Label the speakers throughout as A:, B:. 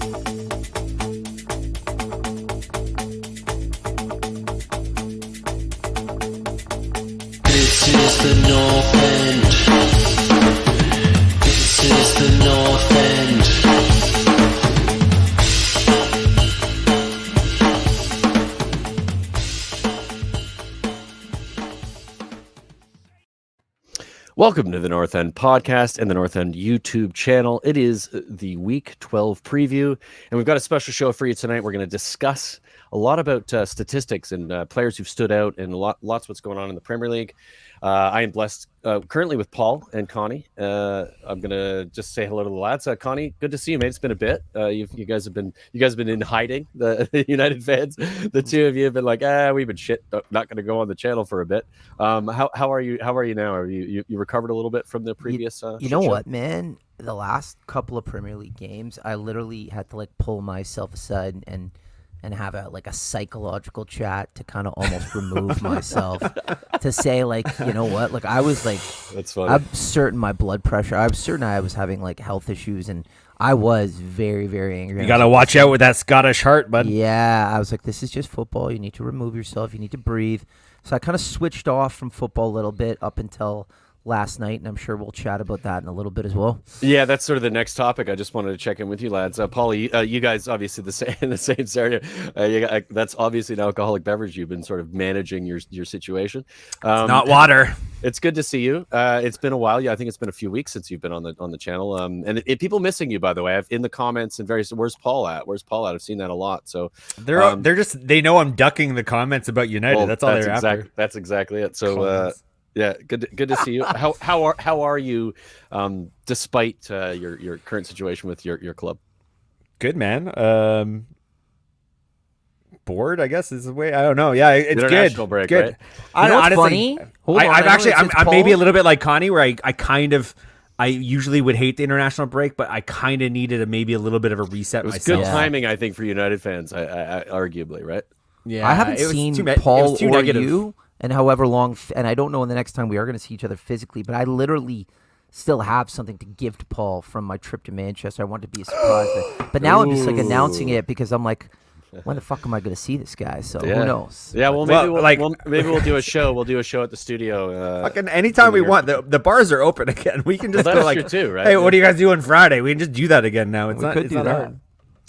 A: This is the North End. This is the North End.
B: Welcome to the North End podcast and the North End YouTube channel. It is the Week 12 preview, and we've got a special show for you tonight. We're going to discuss a lot about statistics and players who've stood out, and lots what's going on in the Premier League. I am blessed currently with Paul and Connie. I'm gonna just say hello to the lads. Connie, good to see you, mate. It's been a bit. You guys have been in hiding. The United fans, the two of you have been like, we've been shit. Not going to go on the channel for a bit. How are you? How are you now? Are you recovered a little bit from the previous?
C: You know what, man? The last couple of Premier League games, I literally had to pull myself aside and have a psychological chat to kind of almost remove myself to say you know what, I was
B: that's funny.
C: I'm certain my blood pressure, I'm certain I was having health issues, and I was very, very angry.
D: You got to watch out with that Scottish heart, bud.
C: Yeah, I was like, this is just football. You need to remove yourself. You need to breathe. So I kind of switched off from football a little bit up until last night, and I'm sure we'll chat about that in a little bit as well.
B: Yeah, that's sort of the next topic. I just wanted to check in with you, lads. Paulie, you guys obviously in the same scenario. That's obviously an alcoholic beverage. You've been sort of managing your situation.
D: It's not water.
B: It's good to see you. It's been a while. Yeah, I think it's been a few weeks since you've been on the channel. And people missing you, by the way. I've in the comments and various. Where's Paul at? I've seen that a lot. So
D: they know I'm ducking the comments about United. Well, that's all they're after.
B: That's exactly it. So. Yeah, good to see you. How are you, despite your current situation with your club?
D: Good, man. Bored, I guess is the way. I don't know. Yeah, it's
B: international
D: good.
B: Break,
D: good.
B: Right?
C: You know what's funny?
D: I'm maybe a little bit like Connie, where I usually would hate the international break, but I kind of needed maybe a little bit of a reset.
B: It was
D: myself.
B: Good timing, I think, for United fans. I arguably, right?
C: Yeah, I haven't seen Paul or negative. You. And however long, and I don't know when the next time we are going to see each other physically, but I literally still have something to give to Paul from my trip to Manchester. I want to be a surprise. But now I'm just announcing it because I'm like, when the fuck am I going to see this guy? So who knows?
B: Yeah, well, maybe we'll do a show. We'll do a show at the studio.
D: Fucking anytime we want. The bars are open again. We can just go
B: true too, right?
D: Hey, what are you guys doing Friday? We can just do that again now. It's not hard.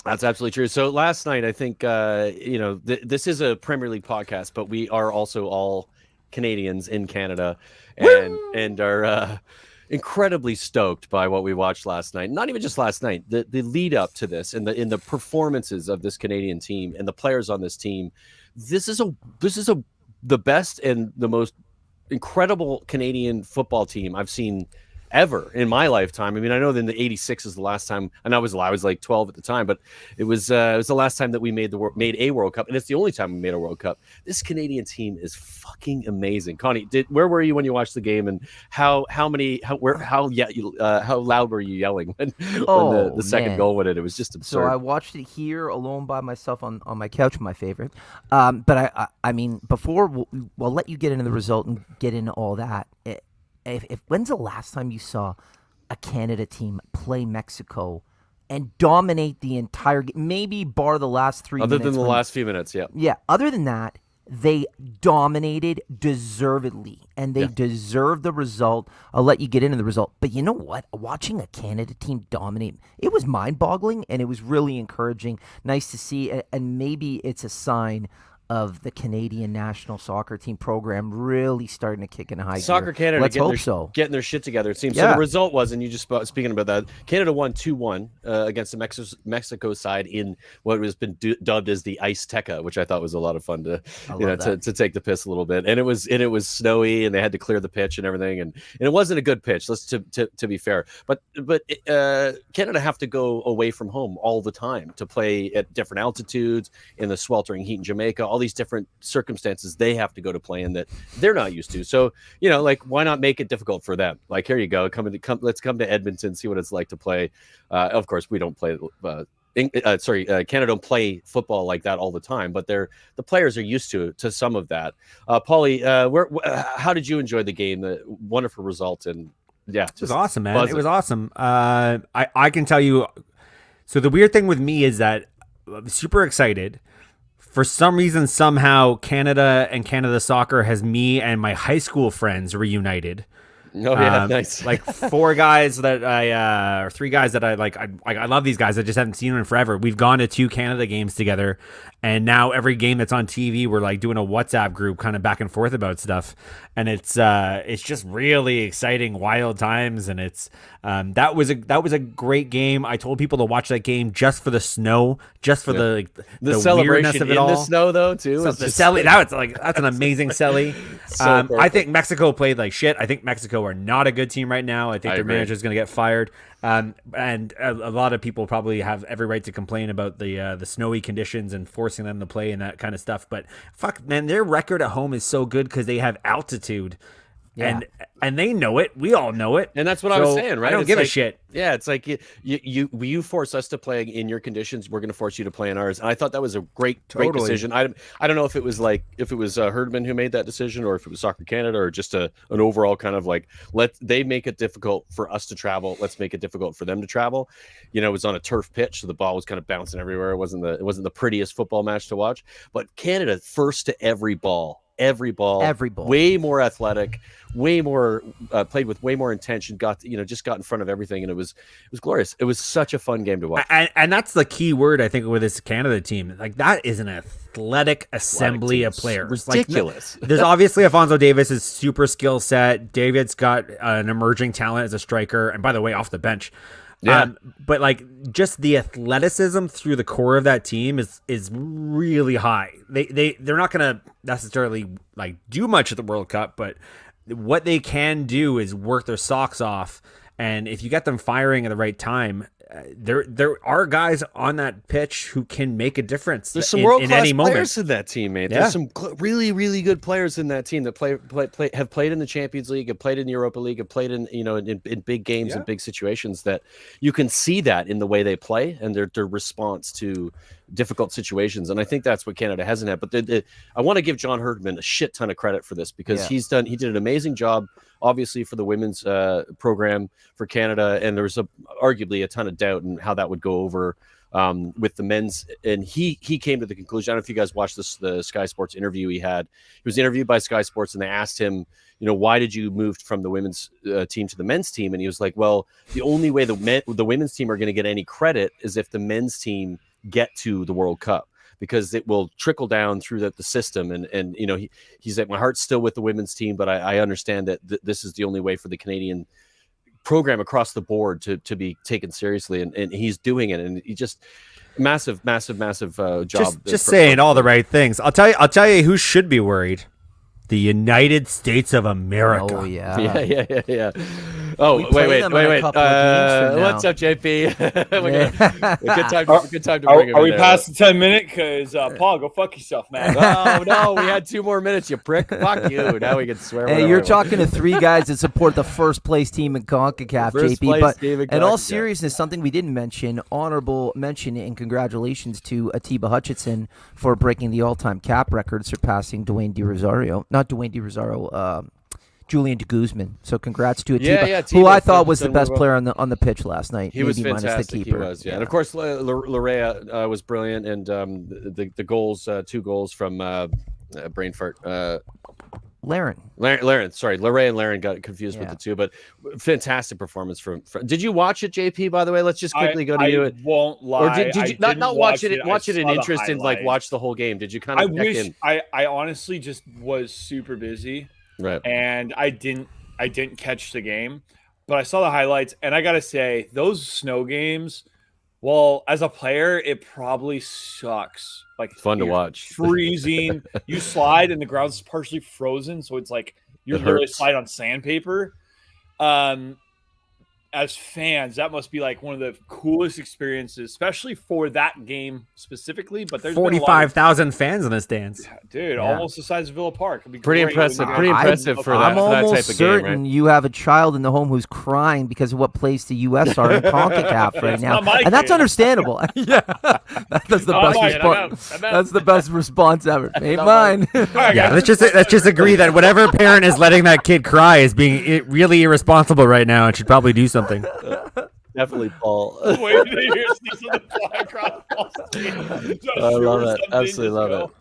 B: That's absolutely true. So last night, I think, this is a Premier League podcast, but we are also all Canadians in Canada and are incredibly stoked by what we watched last night. Not even just last night, the lead up to this and in the performances of this Canadian team and the players on this team. This is the best and the most incredible Canadian football team I've seen ever in my lifetime. I mean, I know that the '86 is the last time, and I was like 12 at the time, but it was the last time that we made a World Cup, and it's the only time we made a World Cup. This Canadian team is fucking amazing. Connie, where were you when you watched the game, and how loud were you yelling when the second goal went in? It was just absurd.
C: So I watched it here alone by myself on my couch, my favorite. But I mean, before we'll let you get into the result and get into all that. When's the last time you saw a Canada team play Mexico and dominate the entire game? Maybe bar the last 3 minutes.
B: Other than the last few minutes, yeah.
C: Yeah, other than that, they dominated deservedly, and they deserved the result. I'll let you get into the result. But you know what? Watching a Canada team dominate, it was mind-boggling, and it was really encouraging. Nice to see, and maybe it's a sign of the Canadian national soccer team program really starting to kick in high gear.
B: Soccer Canada
C: Let's hope so.
B: Getting their shit together, it seems. Yeah. So the result was, and you just speaking about that, Canada won 2-1 against the Mexico side in what has been dubbed as the Ice Teca, which I thought was a lot of fun to take the piss a little bit. And it was snowy, and they had to clear the pitch and everything, and it wasn't a good pitch. Let's to be fair, but Canada have to go away from home all the time to play at different altitudes in the sweltering heat in Jamaica. All these different circumstances they have to go to play in that they're not used to. So, why not make it difficult for them? Like, here you go. Let's come to Edmonton, see what it's like to play. Of course, we don't play. Canada don't play football like that all the time, but the players are used to some of that. Paulie, how did you enjoy the game? The wonderful result, and
D: it was awesome, man. It was awesome. I can tell you, So the weird thing with me is that I'm super excited. For some reason, somehow, Canada and Canada Soccer has me and my high school friends reunited.
B: Oh yeah, nice.
D: Like 4 guys that or 3 guys that I like. I love these guys. I just haven't seen them in forever. We've gone to 2 Canada games together, and now every game that's on TV, we're like doing a WhatsApp group, kind of back and forth about stuff, and it's just really exciting, wild times, and it's that was a great game. I told people to watch that game just for the snow, just for the
B: celebration
D: of it
B: in
D: all.
B: the snow though too.
D: So the celly, now it's like that's an amazing celly. I think Mexico played like shit. I think Mexico are not a good team right now. I think their manager is going to get fired. And a lot of people probably have every right to complain about the snowy conditions and forcing them to play and that kind of stuff. But fuck, man, their record at home is so good because they have altitude. Yeah. And they know it. We all know it.
B: And that's what I was saying, right?
D: I don't give a shit.
B: Yeah, it's like you force us to play in your conditions, we're going to force you to play in ours. And I thought that was a great decision. I don't know if it was Herdman who made that decision, or if it was Soccer Canada, or just an overall kind of like, they make it difficult for us to travel. Let's make it difficult for them to travel. It was on a turf pitch, so the ball was kind of bouncing everywhere. It wasn't the prettiest football match to watch. But Canada first to every ball, way more athletic, way more played with way more intention, just got in front of everything, and it was glorious. It was such a fun game to watch.
D: And that's the key word, I think, with this Canada team. Like, that is an athletic assembly of players.
B: Ridiculous.
D: There's obviously Alphonso Davis' super skill set. David's got an emerging talent as a striker, and by the way, off the bench. Yeah, but like, just the athleticism through the core of that team is really high. They're not going to necessarily like do much at the World Cup, but what they can do is work their socks off. And if you get them firing at the right time, there are guys on that pitch who can make a difference.
B: There's some world-class players in that team, mate. Yeah. There's some really, really good players in that team that have played in the Champions League, have played in the Europa League, have played in in big games and big situations. That you can see that in the way they play and their response to difficult situations. And I think that's what Canada hasn't had. But I want to give John Herdman a shit ton of credit for this, because he did an amazing job, obviously, for the women's program for Canada, and there was arguably a ton of doubt in how that would go over with the men's. And he came to the conclusion. I don't know if you guys watched the Sky Sports interview he had. He was interviewed by Sky Sports, and they asked him, why did you move from the women's team to the men's team? And he was like, well, the only way the women's team are going to get any credit is if the men's team get to the World Cup, because it will trickle down through the system. And he's like, my heart's still with the women's team, but I understand that this is the only way for the Canadian program across the board to be taken seriously. And he's doing it. And he just massive job.
D: Just saying all the right things. I'll tell you who should be worried. The United States of America.
C: Oh, yeah.
B: Yeah. Oh, wait. What's up, JP? Good time to bring him.
E: Are we past the 10-minute? Because Paul, go fuck yourself, man.
B: Oh no, we had 2 more minutes, you prick. Fuck you. Now we can swear.
C: Hey, you're talking to 3 guys that support the first place team in CONCACAF, JP. But in all seriousness, something we didn't mention, honorable mention and congratulations to Atiba Hutchinson for breaking the all-time cap record, surpassing Dwayne DeRosario. Not Dwayne DeRosario, Julian de Guzman. So congrats to Atiba, who I thought was the best player on the pitch last night.
B: He was fantastic.
C: Minus the keeper.
B: He was, yeah. And of course, Larea was brilliant, and the goals, 2 goals from brain fart.
C: Laren.
B: Sorry, Larea and Laren got confused with the 2, but fantastic performance from. Did you watch it, JP? By the way, let's just quickly go to you.
E: I won't lie.
B: Or did you not watch it? Watch it in interest and like watch the whole game. Did you kind of?
E: I honestly just was super busy.
B: Right.
E: And I didn't catch the game, but I saw the highlights, and I gotta say, those snow games, well, as a player, it probably sucks. Like,
B: it's fun to watch.
E: Freezing. You slide and the ground's partially frozen, so it's like you're literally slide on sandpaper. As fans, that must be like one of the coolest experiences, especially for that game specifically. But there's
D: 45,000 fans in the stands,
E: dude. Almost the size of Villa Park. It'd be
B: pretty impressive. Pretty impressive for that.
C: I'm almost
B: type of
C: certain
B: game, right?
C: you have a child in the home who's crying because of what place the U.S. are in CONCACAF right now, and that's understandable. Yeah, that's the best response. That's the best response ever. Ain't mine.
D: Yeah, let's just agree that whatever parent is letting that kid cry is being really irresponsible right now and should probably do something.
B: Definitely Paul.
E: Wait to hear something fly across Paul's team.
B: I love it. Absolutely love it.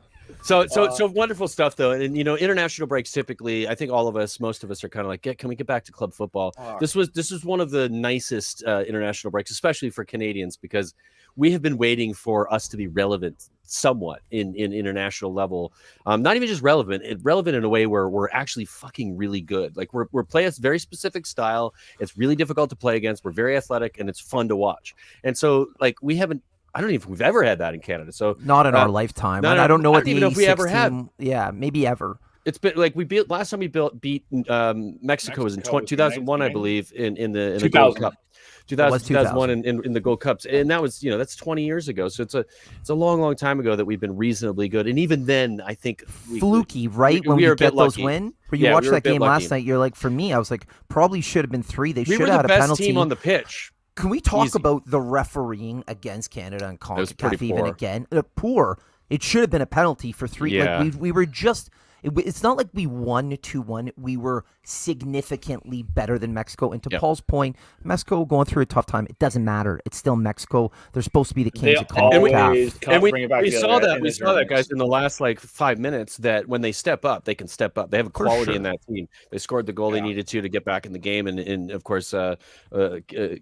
B: So wonderful stuff though, and international breaks typically. I think most of us are kind of like, can we get back to club football? This is one of the nicest international breaks, especially for Canadians, because we have been waiting for us to be relevant somewhat in international level. Not even just relevant in a way where we're actually fucking really good. Like we're playing a very specific style. It's really difficult to play against. We're very athletic and it's fun to watch. And so like I don't even think we've ever had that in Canada. So
C: not in our lifetime. I don't know what the 86
B: we ever
C: team,
B: have.
C: Yeah, maybe ever.
B: It's been like last time we beat Mexico was in 2001, I believe, in the Gold Cup. 2001 in the Gold Cups, and that was that's 20 years ago. So it's a long time ago that we've been reasonably good, and even then I think
C: fluky, right? When we get those wins. But you watched that game last night, you're like, for me, I was like, probably should have been 3. They should have had a penalty. We were the best team
B: on the pitch.
C: Can we talk about the refereeing against Canada and CONCACAF even again? Poor. It should have been a penalty for 3.
B: Yeah.
C: Like we were just. It's not like we won 2-1. We were significantly better than Mexico. And to Paul's point, Mexico going through a tough time. It doesn't matter. It's still Mexico. They're supposed to be the kings of CONCACAF.
B: And we saw that, guys, in the last 5 minutes, that when they step up, they can step up. They have a quality in that team. They scored the goal they needed to get back in the game. And of course,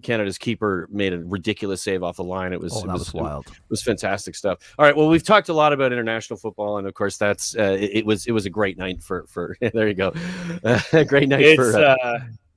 B: Canada's keeper made a ridiculous save off the line. It was wild. It was fantastic stuff. All right. Well, we've talked a lot about international football. And of course, that's it was a great night for there you go. Great night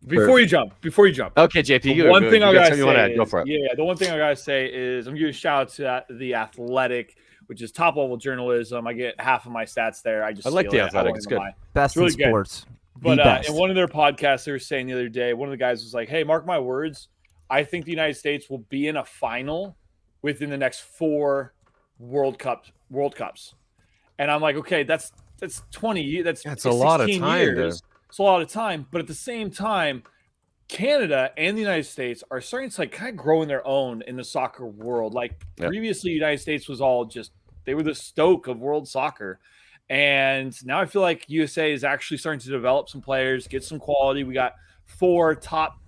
E: before you jump.
B: Okay, JP,
E: one thing I gotta say
B: go for it.
E: Yeah, the one thing I gotta say is I'm giving a shout out to The Athletic, which is top level journalism. I get half of my stats there. I like
B: The Athletic. It's good.
C: Best in sports.
E: But in one of their podcasts, they were saying the other day, one of the guys was like, "Hey, mark my words. I think the United States will be in a final within the next 4 World Cups." And I'm like, okay, that's 20. That's
B: a lot of time.
E: Years. It's a lot of time. But at the same time, Canada and the United States are starting to kind of grow in their own in the soccer world. Previously, the United States was all they were the Stoke of world soccer. And now I feel like USA is actually starting to develop some players, get some quality. We got 4 top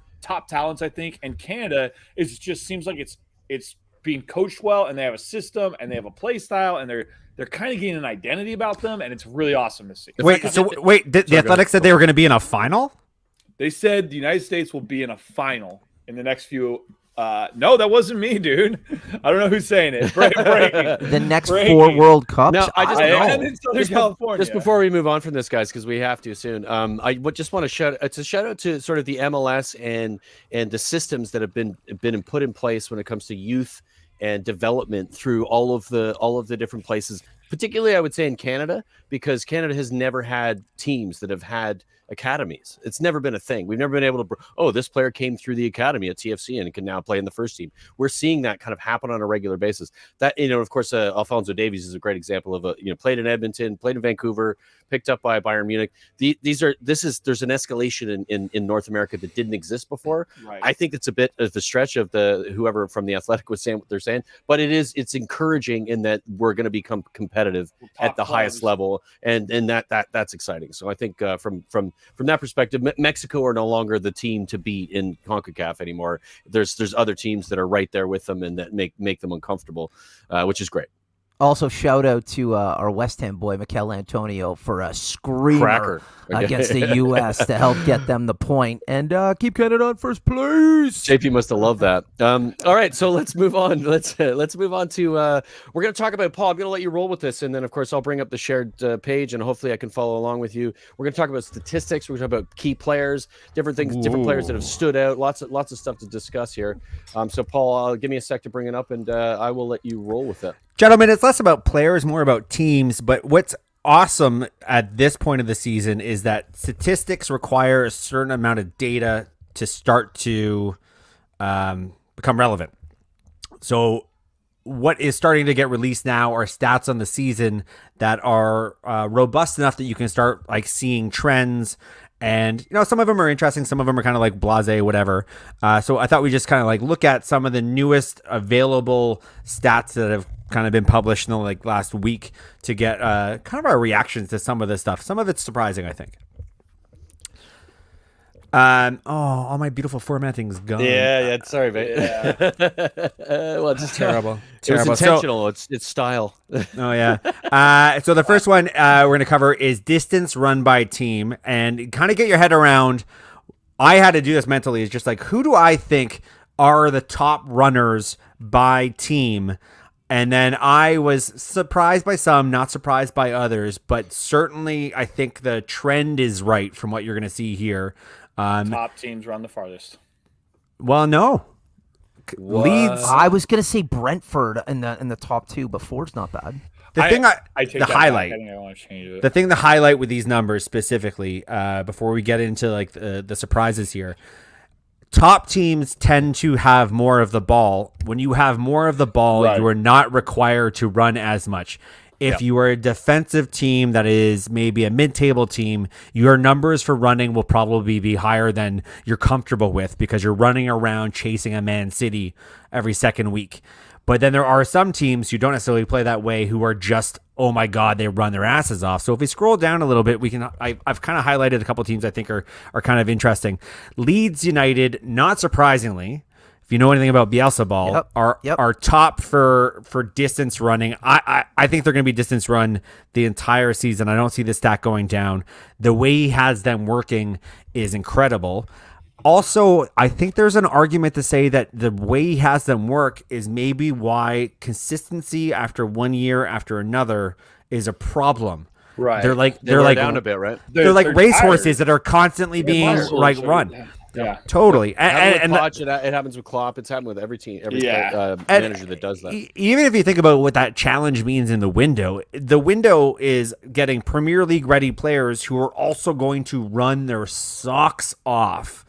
E: talents, I think. And Canada seems like it's being coached well, and they have a system, and they have a play style, and they're kind of getting an identity about them, and it's really awesome to see.
D: The Athletic said they were going to be in a final?
E: They said the United States will be in a final in the next few. No, that wasn't me, dude. I don't know who's saying it. Breaking.
C: The next 4 World Cups?
B: No,
E: Just
B: before we move on from this, guys, because we have to soon. I just want to shout out to sort of the MLS and the systems that have been put in place when it comes to youth and development through all of the different places, particularly I would say in Canada, because Canada has never had teams that have had academies. It's never been a thing. We've never been able to, this player came through the academy at TFC and can now play in the first team. We're seeing that kind of happen on a regular basis. That, of course, Alphonso Davies is a great example of played in Edmonton, played in Vancouver, picked up by Bayern Munich. There's an escalation in North America that didn't exist before.
E: Right.
B: I think it's a bit of the stretch of whoever from the Athletic was saying what they're saying, but it's encouraging in that we're going to become competitive at the highest level, and that's exciting. So I think from that perspective, Mexico are no longer the team to beat in CONCACAF anymore. There's other teams that are right there with them and that make them uncomfortable, which is great.
C: Also, shout out to our West Ham boy, Mikel Antonio, for a screamer against the U.S. to help get them the point and keep Canada on first place.
B: JP must have loved that. All right, so let's move on. Let's move on to we're going to talk about Paul. I'm going to let you roll with this, and then of course I'll bring up the shared page, and hopefully I can follow along with you. We're going to talk about statistics. We're going to talk about key players, different things, different players that have stood out. Lots of stuff to discuss here. So Paul, give me a sec to bring it up, and I will let you roll with it.
D: Gentlemen, it's less about players, more about teams. But what's awesome at this point of the season is that statistics require a certain amount of data to start to become relevant. So what is starting to get released now are stats on the season that are robust enough that you can start seeing trends. And, some of them are interesting. Some of them are kind of like blasé, whatever. So I thought we just kind of look at some of the newest available stats that have kind of been published in the last week to get kind of our reactions to some of this stuff. Some of it's surprising, I think. All my beautiful formatting's gone.
B: Yeah. Sorry, mate. Well, it's just
D: Terrible.
B: It was intentional. It's style.
D: Oh yeah. So the first one we're going to cover is distance run by team, and kind of get your head around. I had to do this mentally. It's just like, who do I think are the top runners by team? And then I was surprised by some, not surprised by others, but certainly I think the trend is right from what you're going to see here.
E: Top teams run the farthest.
D: Well, no. Leeds.
C: I was gonna say Brentford in the top 2, but 4's not bad.
E: I take
D: the
E: that
D: highlight.
E: back. I think I want to change it.
D: The thing to highlight with these numbers specifically, before we get into like the surprises here, top teams tend to have more of the ball. When you have more of the ball,
E: Right.
D: you are not required to run as much. If you are a defensive team that is maybe a mid-table team, your numbers for running will probably be higher than you're comfortable with because you're running around chasing a Man City every second week. But then there are some teams who don't necessarily play that way who are just, oh my God, they run their asses off. So if we scroll down a little bit, I've kind of highlighted a couple teams I think are kind of interesting. Leeds United, not surprisingly, if you know anything about Bielsa ball, are top for distance running. I think they're going to be distance run the entire season. I don't see the stat going down. The way he has them working is incredible. Also, I think there's an argument to say that the way he has them work is maybe why consistency after one year after another is a problem.
E: Right.
D: They're like
B: down a bit, right?
D: They're like racehorses
E: tired.
D: that are constantly being like run.
E: Yeah.
D: Totally.
B: And Poch, it happens with Klopp. It's happened with every team, every manager that does that.
D: Even if you think about what that challenge means in the window is getting Premier League ready players who are also going to run their socks off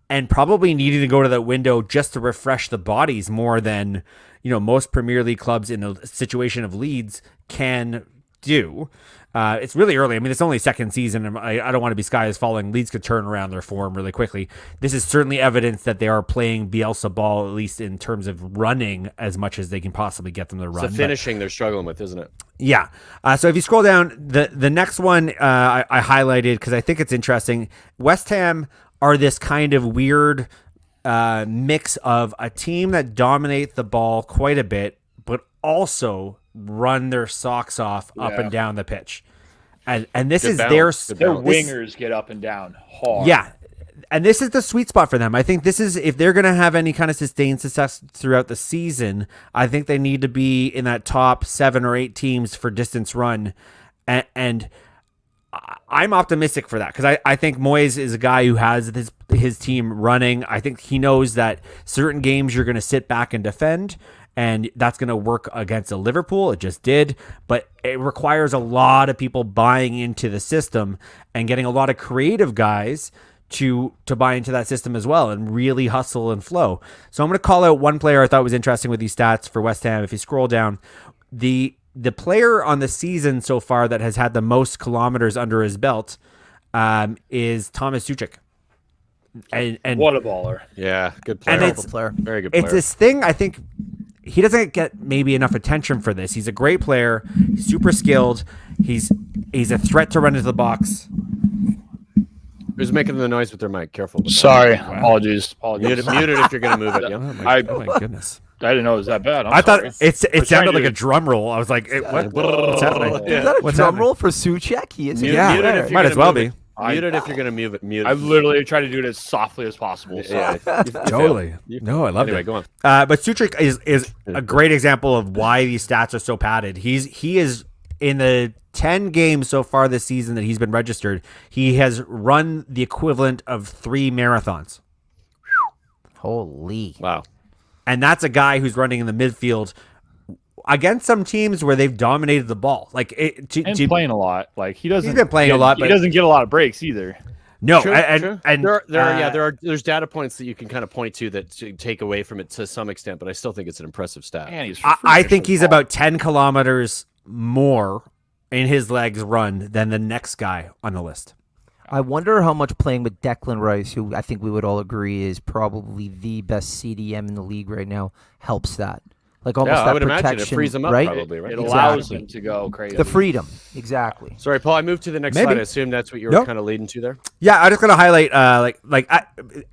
D: and probably needing to go to that window just to refresh the bodies more than, most Premier League clubs in the situation of Leeds can do. It's really early. I mean, it's only second season, and I don't want to be sky is falling. Leeds could turn around their form really quickly. This is certainly evidence that they are playing Bielsa ball, at least in terms of running as much as they can possibly get them to run.
B: It's the finishing they're struggling with, isn't it?
D: Yeah. So if you scroll down, the next one I highlighted because I think it's interesting. West Ham are this kind of weird mix of a team that dominate the ball quite a bit, but also run their socks off up and down the pitch. And this is
E: their wingers get up and down hard.
D: Yeah. And this is the sweet spot for them. I think this is, if they're going to have any kind of sustained success throughout the season, I think they need to be in that top 7 or 8 teams for distance run. And I'm optimistic for that because I think Moyes is a guy who has his team running. I think he knows that certain games you're going to sit back and defend, and that's going to work against a Liverpool. It just did, but it requires a lot of people buying into the system and getting a lot of creative guys to buy into that system as well and really hustle and flow. So I'm going to call out one player I thought was interesting with these stats for West Ham. If you scroll down, the player on the season so far that has had the most kilometers under his belt is Thomas Suchek. And
E: what a baller.
B: Yeah, good player.
C: And it's player.
B: Very good player.
D: It's this thing, I think he doesn't get maybe enough attention for this. He's a great player. He's super skilled. He's a threat to run into the box.
B: Who's making the noise with their mic? Careful. With
E: Sorry.
B: that.
E: Apologies.
B: Mute it if you're going to move it. Yeah.
D: Oh my goodness.
E: I didn't know it was that bad.
D: I thought it sounded like a drum roll. I was like, what's happening?
C: Is that a drum roll for Suchek? He is.
B: Mute it if you're
D: might as
B: gonna
D: well
B: move
D: be.
B: it. Mute it if you're going to mute it. Mute it.
E: I literally tried to do it as softly as possible. So.
B: Yeah,
D: Totally. No, I love
B: anyway,
D: it.
B: go on.
D: But Suchek is a great example of why these stats are so padded. He is in the 10 games so far this season that he's been registered. He has run the equivalent of 3 marathons.
C: Holy.
B: Wow.
D: And that's a guy who's running in the midfield against some teams where they've dominated the ball. Like
E: playing a lot. Like he's
D: been playing a lot,
E: he
D: but
E: doesn't get a lot of breaks either.
D: No,
B: True, true.
D: and
B: there's data points that you can kind of point to that to take away from it to some extent, but I still think it's an impressive stat.
E: And
D: I think he's about 10 kilometers more in his legs run than the next guy on the list.
C: I wonder how much playing with Declan Rice, who I think we would all agree is probably the best CDM in the league right now, helps that. like almost
B: Yeah,
C: that
B: I would imagine
C: protection,
B: it frees them up,
C: right?
B: probably, right?
E: It allows
C: Exactly.
E: them to go crazy.
C: The freedom, exactly.
B: Sorry, Paul. I moved to the next
D: Maybe.
B: slide. I assume that's what you were
D: Nope.
B: kind of leading to there.
D: Yeah, I'm just gonna highlight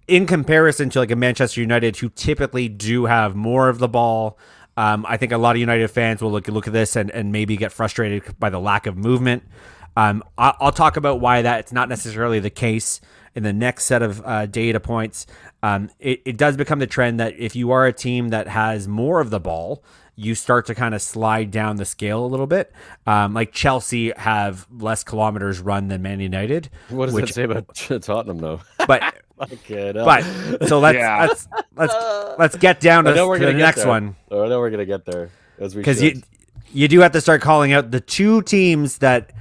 D: in comparison to like a Manchester United who typically do have more of the ball. I think a lot of United fans will look at this and maybe get frustrated by the lack of movement. I'll talk about why that's not necessarily the case in the next set of data points. It does become the trend that if you are a team that has more of the ball, you start to kind of slide down the scale a little bit. Like Chelsea have less kilometers run than Man United.
B: What does that say about Tottenham, though?
D: But so let's get down to the next one.
B: I know we're gonna get there
D: because you do have to start calling out the two teams that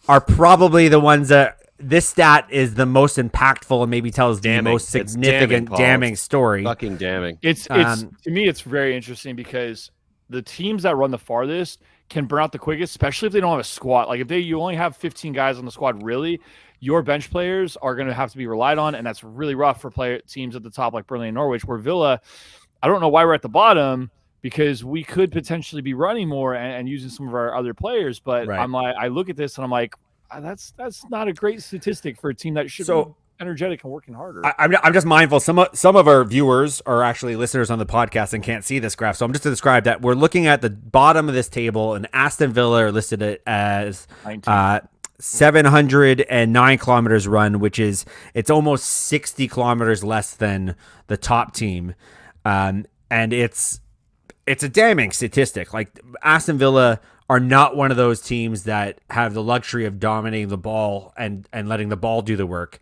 D: are probably the ones that this stat is the most impactful and maybe tells the most significant damning story.
B: Fucking damning.
E: It's to me, it's very interesting because the teams that run the farthest can burn out the quickest, especially if they don't have a squad. Like if you only have 15 guys on the squad, really, your bench players are going to have to be relied on, and that's really rough for teams at the top like Burnley and Norwich. Where Villa, I don't know why we're at the bottom because we could potentially be running more and using some of our other players. But
D: right.
E: I'm like, I look at this and I'm like, that's not a great statistic for a team that should be energetic and working harder.
D: I'm just mindful. Some of our viewers are actually listeners on the podcast and can't see this graph. So I'm just to describe that we're looking at the bottom of this table, and Aston Villa are listed as 709 kilometers run, which is it's almost 60 kilometers less than the top team, and it's a damning statistic. Like Aston Villa are not one of those teams that have the luxury of dominating the ball and letting the ball do the work.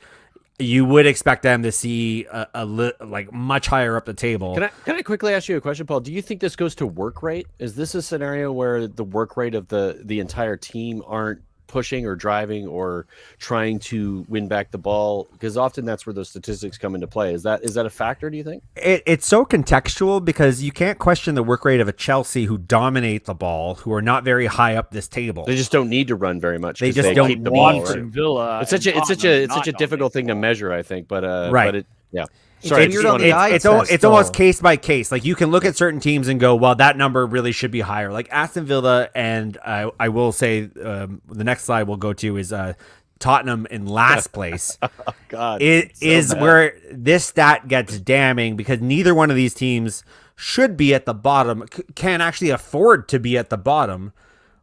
D: You would expect them to see like much higher up the table.
B: Can I quickly ask you a question, Paul? Do you think this goes to work rate? Is this a scenario where the work rate of the entire team aren't pushing or driving or trying to win back the ball? Because often that's where those statistics come into play. Is that a factor, do you think?
D: It's so contextual because you can't question the work rate of a Chelsea who dominate the ball, who are not very high up this table.
B: They just don't need to run very much.
D: They just don't
B: keep the ball.
E: Right? Villa.
B: It's such a difficult thing to measure, I think. But
D: right.
B: But yeah.
C: Sorry,
D: it's almost case by case. Like you can look at certain teams and go, well, that number really should be higher. Like Aston Villa, and I will say the next slide we'll go to is Tottenham in last place.
B: Oh, God,
D: it is where this stat gets damning because neither one of these teams should be at the bottom, can actually afford to be at the bottom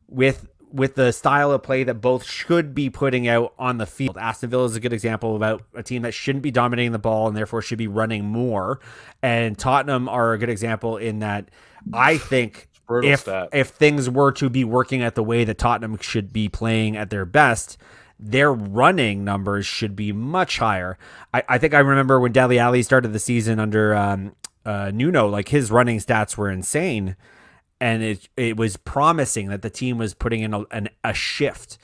D: with the style of play that both should be putting out on the field. Aston Villa is a good example about a team that shouldn't be dominating the ball and therefore should be running more. And Tottenham are a good example in that I think if things were to be working at the way that Tottenham should be playing at their best, their running numbers should be much higher. I think I remember when Dele Alli started the season under Nuno, like his running stats were insane. And it was promising that the team was putting in a shift.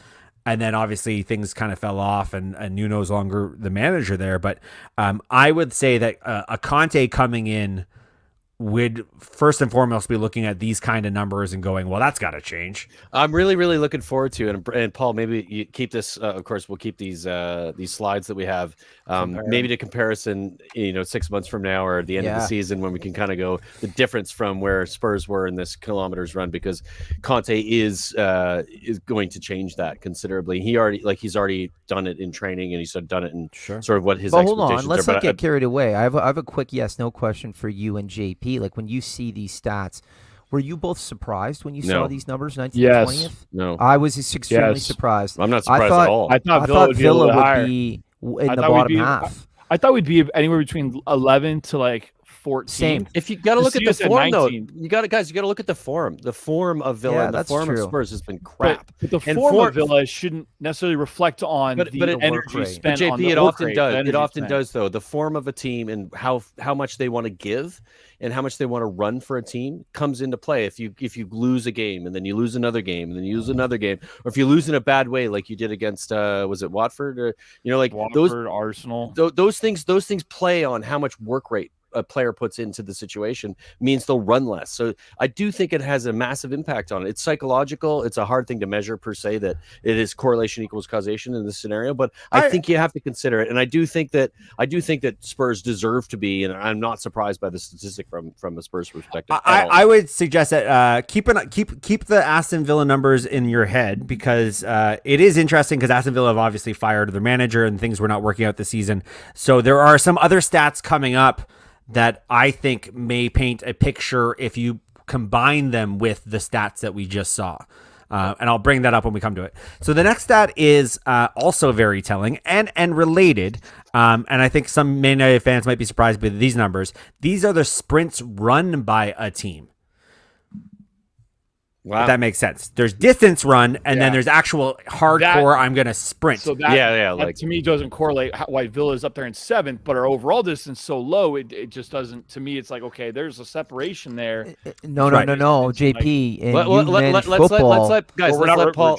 D: And then obviously things kind of fell off and Nuno's longer the manager there. But I would say that a Conte coming in would first and foremost be looking at these kind of numbers and going, well, that's got to change.
B: I'm really, really looking forward to it. And Paul, maybe you keep this. Of course, we'll keep these slides that we have. Maybe to comparison, 6 months from now or at the end of the season when we can kind of go the difference from where Spurs were in this kilometers run, because Conte is going to change that considerably. He's already done it in training and he's done it in sort of what his expectations are.
C: Hold on, let's not get carried away. I have a quick yes/no question for you and JP. Like when you see these stats, were you both surprised when you saw these numbers? 19th, 20th?
B: No.
C: I was extremely surprised.
B: I'm not surprised at all.
E: I thought Villa would be
C: in the bottom half.
E: I thought we'd be anywhere between 11 to like 14.
C: Same.
B: If you got to look at the form, though, you got to look at the form. The form of Villa, and the form of Spurs has been crap.
E: But the form of Villa shouldn't necessarily reflect on the energy spent.
B: But JP,
E: on the
B: it often does.
E: It
B: often does, though. The form of a team and how much they want to give and how much they want to run for a team comes into play. If you lose a game and then you lose another game and then you lose another game, or if you lose in a bad way like you did against was it Watford or
E: Watford, Arsenal.
B: Those things play on how much work rate a player puts into the situation means they'll run less. So I do think it has a massive impact on it. It's psychological. It's a hard thing to measure per se, that it is correlation equals causation in this scenario, but I think you have to consider it. And I do think that Spurs deserve to be, and I'm not surprised by the statistic from a Spurs perspective.
D: I would suggest that keep the Aston Villa numbers in your head, because it is interesting, because Aston Villa have obviously fired their manager and things were not working out this season. So there are some other stats coming up that I think may paint a picture if you combine them with the stats that we just saw. And I'll bring that up when we come to it. So the next stat is also very telling and related. And I think some Man United fans might be surprised by these numbers. These are the sprints run by a team.
B: Wow.
D: If that makes sense. There's distance run, and then there's actual hardcore, I'm going to sprint.
E: So that,
B: like,
E: to me doesn't correlate why Villa is up there in 7th, but our overall distance so low, it just doesn't. To me, it's like, okay, there's a separation there.
C: No, JP.
B: Let's let Paul.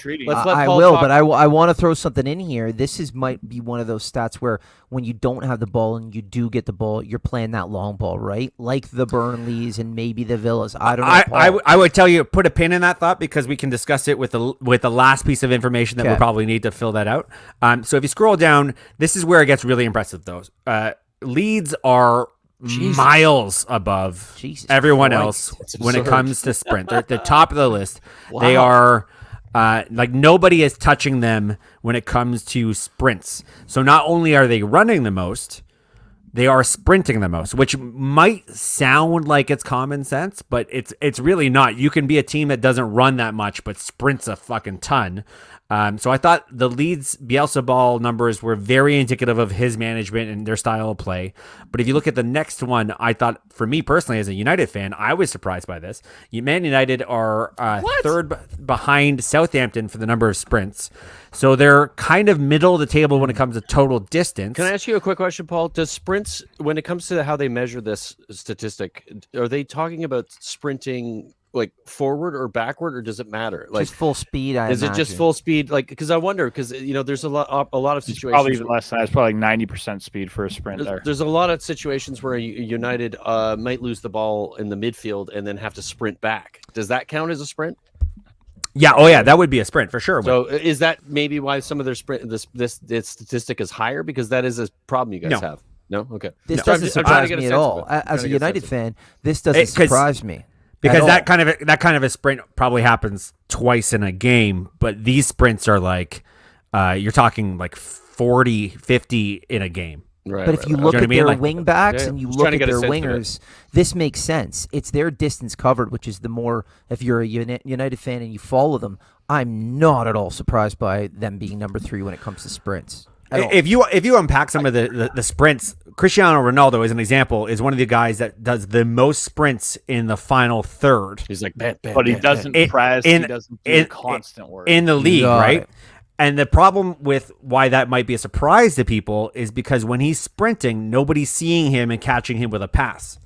C: I will, but I want to throw something in here. Might be one of those stats where when you don't have the ball and you do get the ball, you're playing that long ball, right? Like the Burnleys and maybe the Villas. I don't know.
D: I would tell you, put a pin in that thought, because we can discuss it with the last piece of information that we'll probably need to fill that out. So if you scroll down, this is where it gets really impressive, though. Leeds are miles above everyone else when it comes to sprint. They're at the top of the list. Wow. They are like nobody is touching them when it comes to sprints. So not only are they running the most, they are sprinting the most, which might sound like it's common sense, but it's really not. You can be a team that doesn't run that much but sprints a fucking ton. So I thought the Leeds Bielsa ball numbers were very indicative of his management and their style of play. But if you look at the next one, I thought, for me personally as a United fan, I was surprised by this. Man United are third behind Southampton for the number of sprints. So they're kind of middle of the table when it comes to total distance.
B: Can I ask you a quick question, Paul? Does sprints, when it comes to how they measure this statistic, are they talking about sprinting like forward or backward, or does it matter? Like
C: just full speed.
B: Is it just full speed? Like, because I wonder, because there's a lot of situations.
E: Probably even less than that. It's probably like 90% speed for a sprint.
B: There's a lot of situations where United might lose the ball in the midfield and then have to sprint back. Does that count as a sprint?
D: Yeah. Oh, yeah. That would be a sprint for sure.
B: So is that maybe why some of their sprint this statistic is higher, because that is a problem you guys have? No. Okay.
C: This doesn't surprise me at all. As a United fan, this doesn't surprise me.
D: Because that kind of a sprint probably happens twice in a game, but these sprints are like you're talking like 40, 50 in a game.
C: Right, but if you look at their wing backs and you look at their wingers, this makes sense. It's their distance covered, which is the more, if you're a United fan and you follow them, I'm not at all surprised by them being number 3 when it comes to sprints.
D: If you unpack some of the sprints, Cristiano Ronaldo, as an example, is one of the guys that does the most sprints in the final third.
B: He's like,
E: but he doesn't press. He doesn't do constant work
D: in the league, right? And the problem with why that might be a surprise to people is because when he's sprinting, nobody's seeing him and catching him with a pass.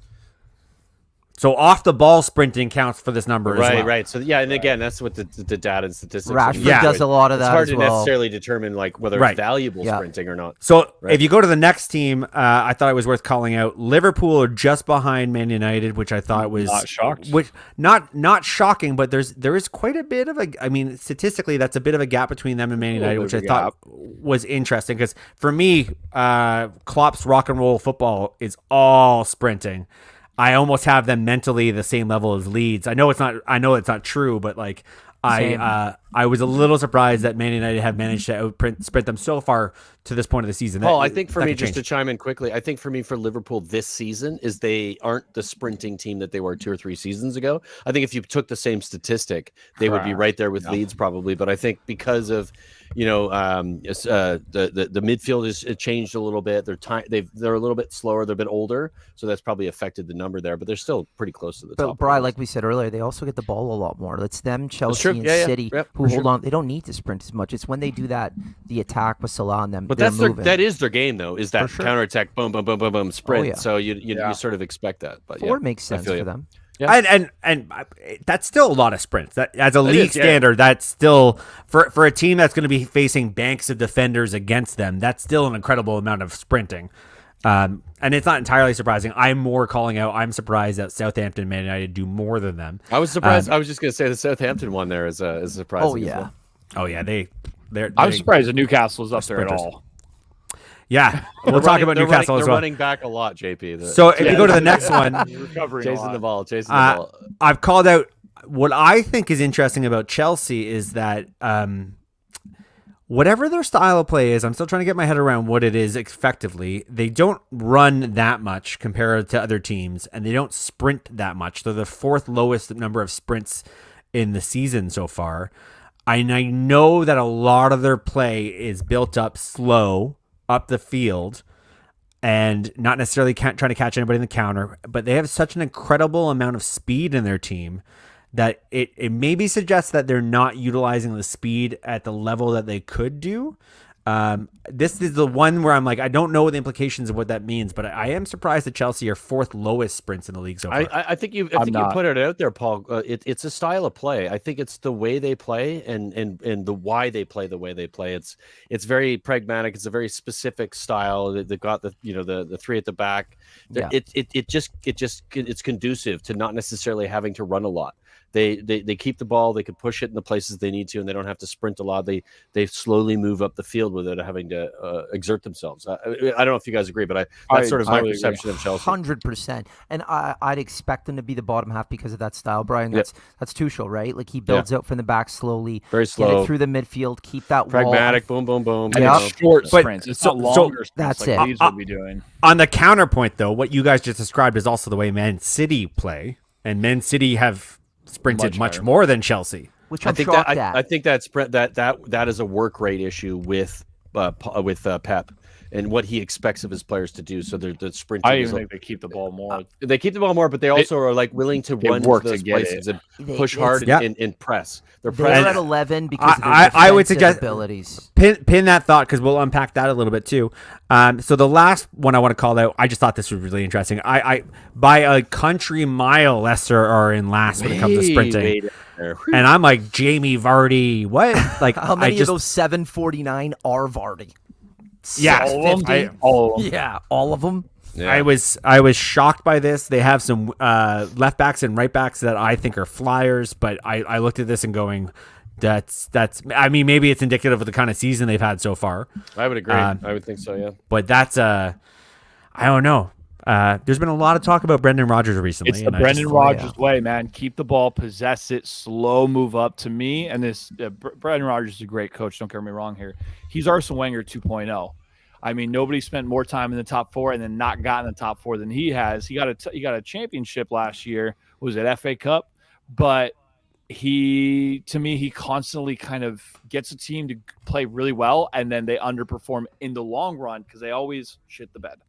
D: So off the ball sprinting counts for this number as well.
B: Right. So yeah, and again, that's what the data and statistics.
C: Rashford does a lot of that.
B: It's hard
C: to
B: necessarily determine like whether it's valuable sprinting or not.
D: So if you go to the next team, I thought it was worth calling out. Liverpool are just behind Man United, which I thought was
E: not shocked.
D: Which not shocking, but there is quite a bit of statistically that's a bit of a gap between them and Man United, which I thought was interesting because for me, Klopp's rock and roll football is all sprinting. I almost have them mentally the same level as Leeds. I know it's not true, but like I was a little surprised that Man United have managed to sprint them so far to this point of the season.
B: Paul, I think for me, just to chime in quickly, I think for me, for Liverpool this season is they aren't the sprinting team that they were 2 or 3 seasons ago. I think if you took the same statistic, they would be right there with Leeds probably. But I think because of the midfield is changed a little bit. They're a little bit slower. They're a bit older, so that's probably affected the number there. But they're still pretty close to the top.
C: But Brian, like we said earlier, they also get the ball a lot more. It's them, Chelsea, and City who hold on. They don't need to sprint as much. It's when they do that, the attack with Salah on them.
B: But that is their game, though. Is that counterattack, boom, boom, boom, boom, boom, sprint? Oh, yeah. So you sort of expect that. But
C: Forward makes sense for them.
D: Yeah. And that's still a lot of sprints. That as a league standard, that's still for a team that's going to be facing banks of defenders against them. That's still an incredible amount of sprinting. And it's not entirely surprising. I'm more calling out. I'm surprised that Southampton and Man United do more than them.
B: I was surprised. I was just going to say the Southampton one there is surprising.
C: Oh yeah.
B: As well.
D: Oh yeah,
E: I'm surprised that Newcastle is up there at
D: sprinters.
E: all.
D: Yeah, we'll talk about Newcastle as
B: They're
D: well.
B: running back a lot, JP.
D: So if you go to the next one,
E: Recovering
B: chasing the ball.
D: I've called out what I think is interesting about Chelsea is that whatever their style of play is, I'm still trying to get my head around what it is effectively. They don't run that much compared to other teams, and they don't sprint that much. They're the fourth lowest number of sprints in the season so far. And I know that a lot of their play is built up slow up the field and not necessarily trying to catch anybody in the counter, but they have such an incredible amount of speed in their team that it maybe suggests that they're not utilizing the speed at the level that they could do. This is the one where I'm like, I don't know the implications of what that means, but I am surprised that Chelsea are fourth lowest sprints in the league so far.
B: I think you put it out there, Paul. It's a style of play. I think it's the way they play and the why they play the way they play. It's very pragmatic. It's a very specific style. They've got the three at the back.
C: Yeah.
B: It's conducive to not necessarily having to run a lot. They keep the ball. They can push it in the places they need to, and they don't have to sprint a lot. They slowly move up the field without having to exert themselves. I don't know if you guys agree, but that's sort of my perception of Chelsea.
C: 100%. And I'd expect them to be the bottom half because of that style, Brian. That's Tuchel, right? Like he builds out from the back slowly,
B: very slow,
C: get it through the midfield, keep that
B: pragmatic,
C: wall.
B: boom, boom, boom.
E: And it's short sprints. It's not longer sprints.
C: That's
E: like
C: it.
E: these would be doing.
D: On the counterpoint, though, what you guys just described is also the way Man City play, and Man City have sprinted much more than Chelsea.
C: Which I'm shocked at.
B: I think that is a work rate issue with Pep and what he expects of his players to do. So they're sprinting.
E: I even think they keep the ball more.
B: They keep the ball more, but they also are like willing to run to those places and push hard and press. They're
C: at 11 because of their
D: I would suggest
C: abilities.
D: Pin that thought because we'll unpack that a little bit too. So the last one I want to call out, I just thought this was really interesting. I by a country mile, Leicester are in last when it comes to sprinting. And I'm like, Jamie Vardy, what? Like,
C: how many of those 749 are Vardy?
D: Yeah,
E: all of them.
C: Yeah, all of them.
B: Yeah.
D: I was shocked by this. They have some left backs and right backs that I think are flyers, but I looked at this and going, that's. I mean, maybe it's indicative of the kind of season they've had so far.
B: I would agree. I would think so. Yeah.
D: But that's I don't know. There's been a lot of talk about Brendan Rodgers recently.
E: It's the Brendan Rodgers way, man. Keep the ball, possess it, slow move up. To me, and this Brendan Rodgers is a great coach. Don't get me wrong here. He's Arsene Wenger 2.0. I mean, nobody spent more time in the top four and then not gotten the top four than he has. He got a championship last year. Was it FA Cup? But he constantly kind of gets a team to play really well, and then they underperform in the long run because they always shit the bed.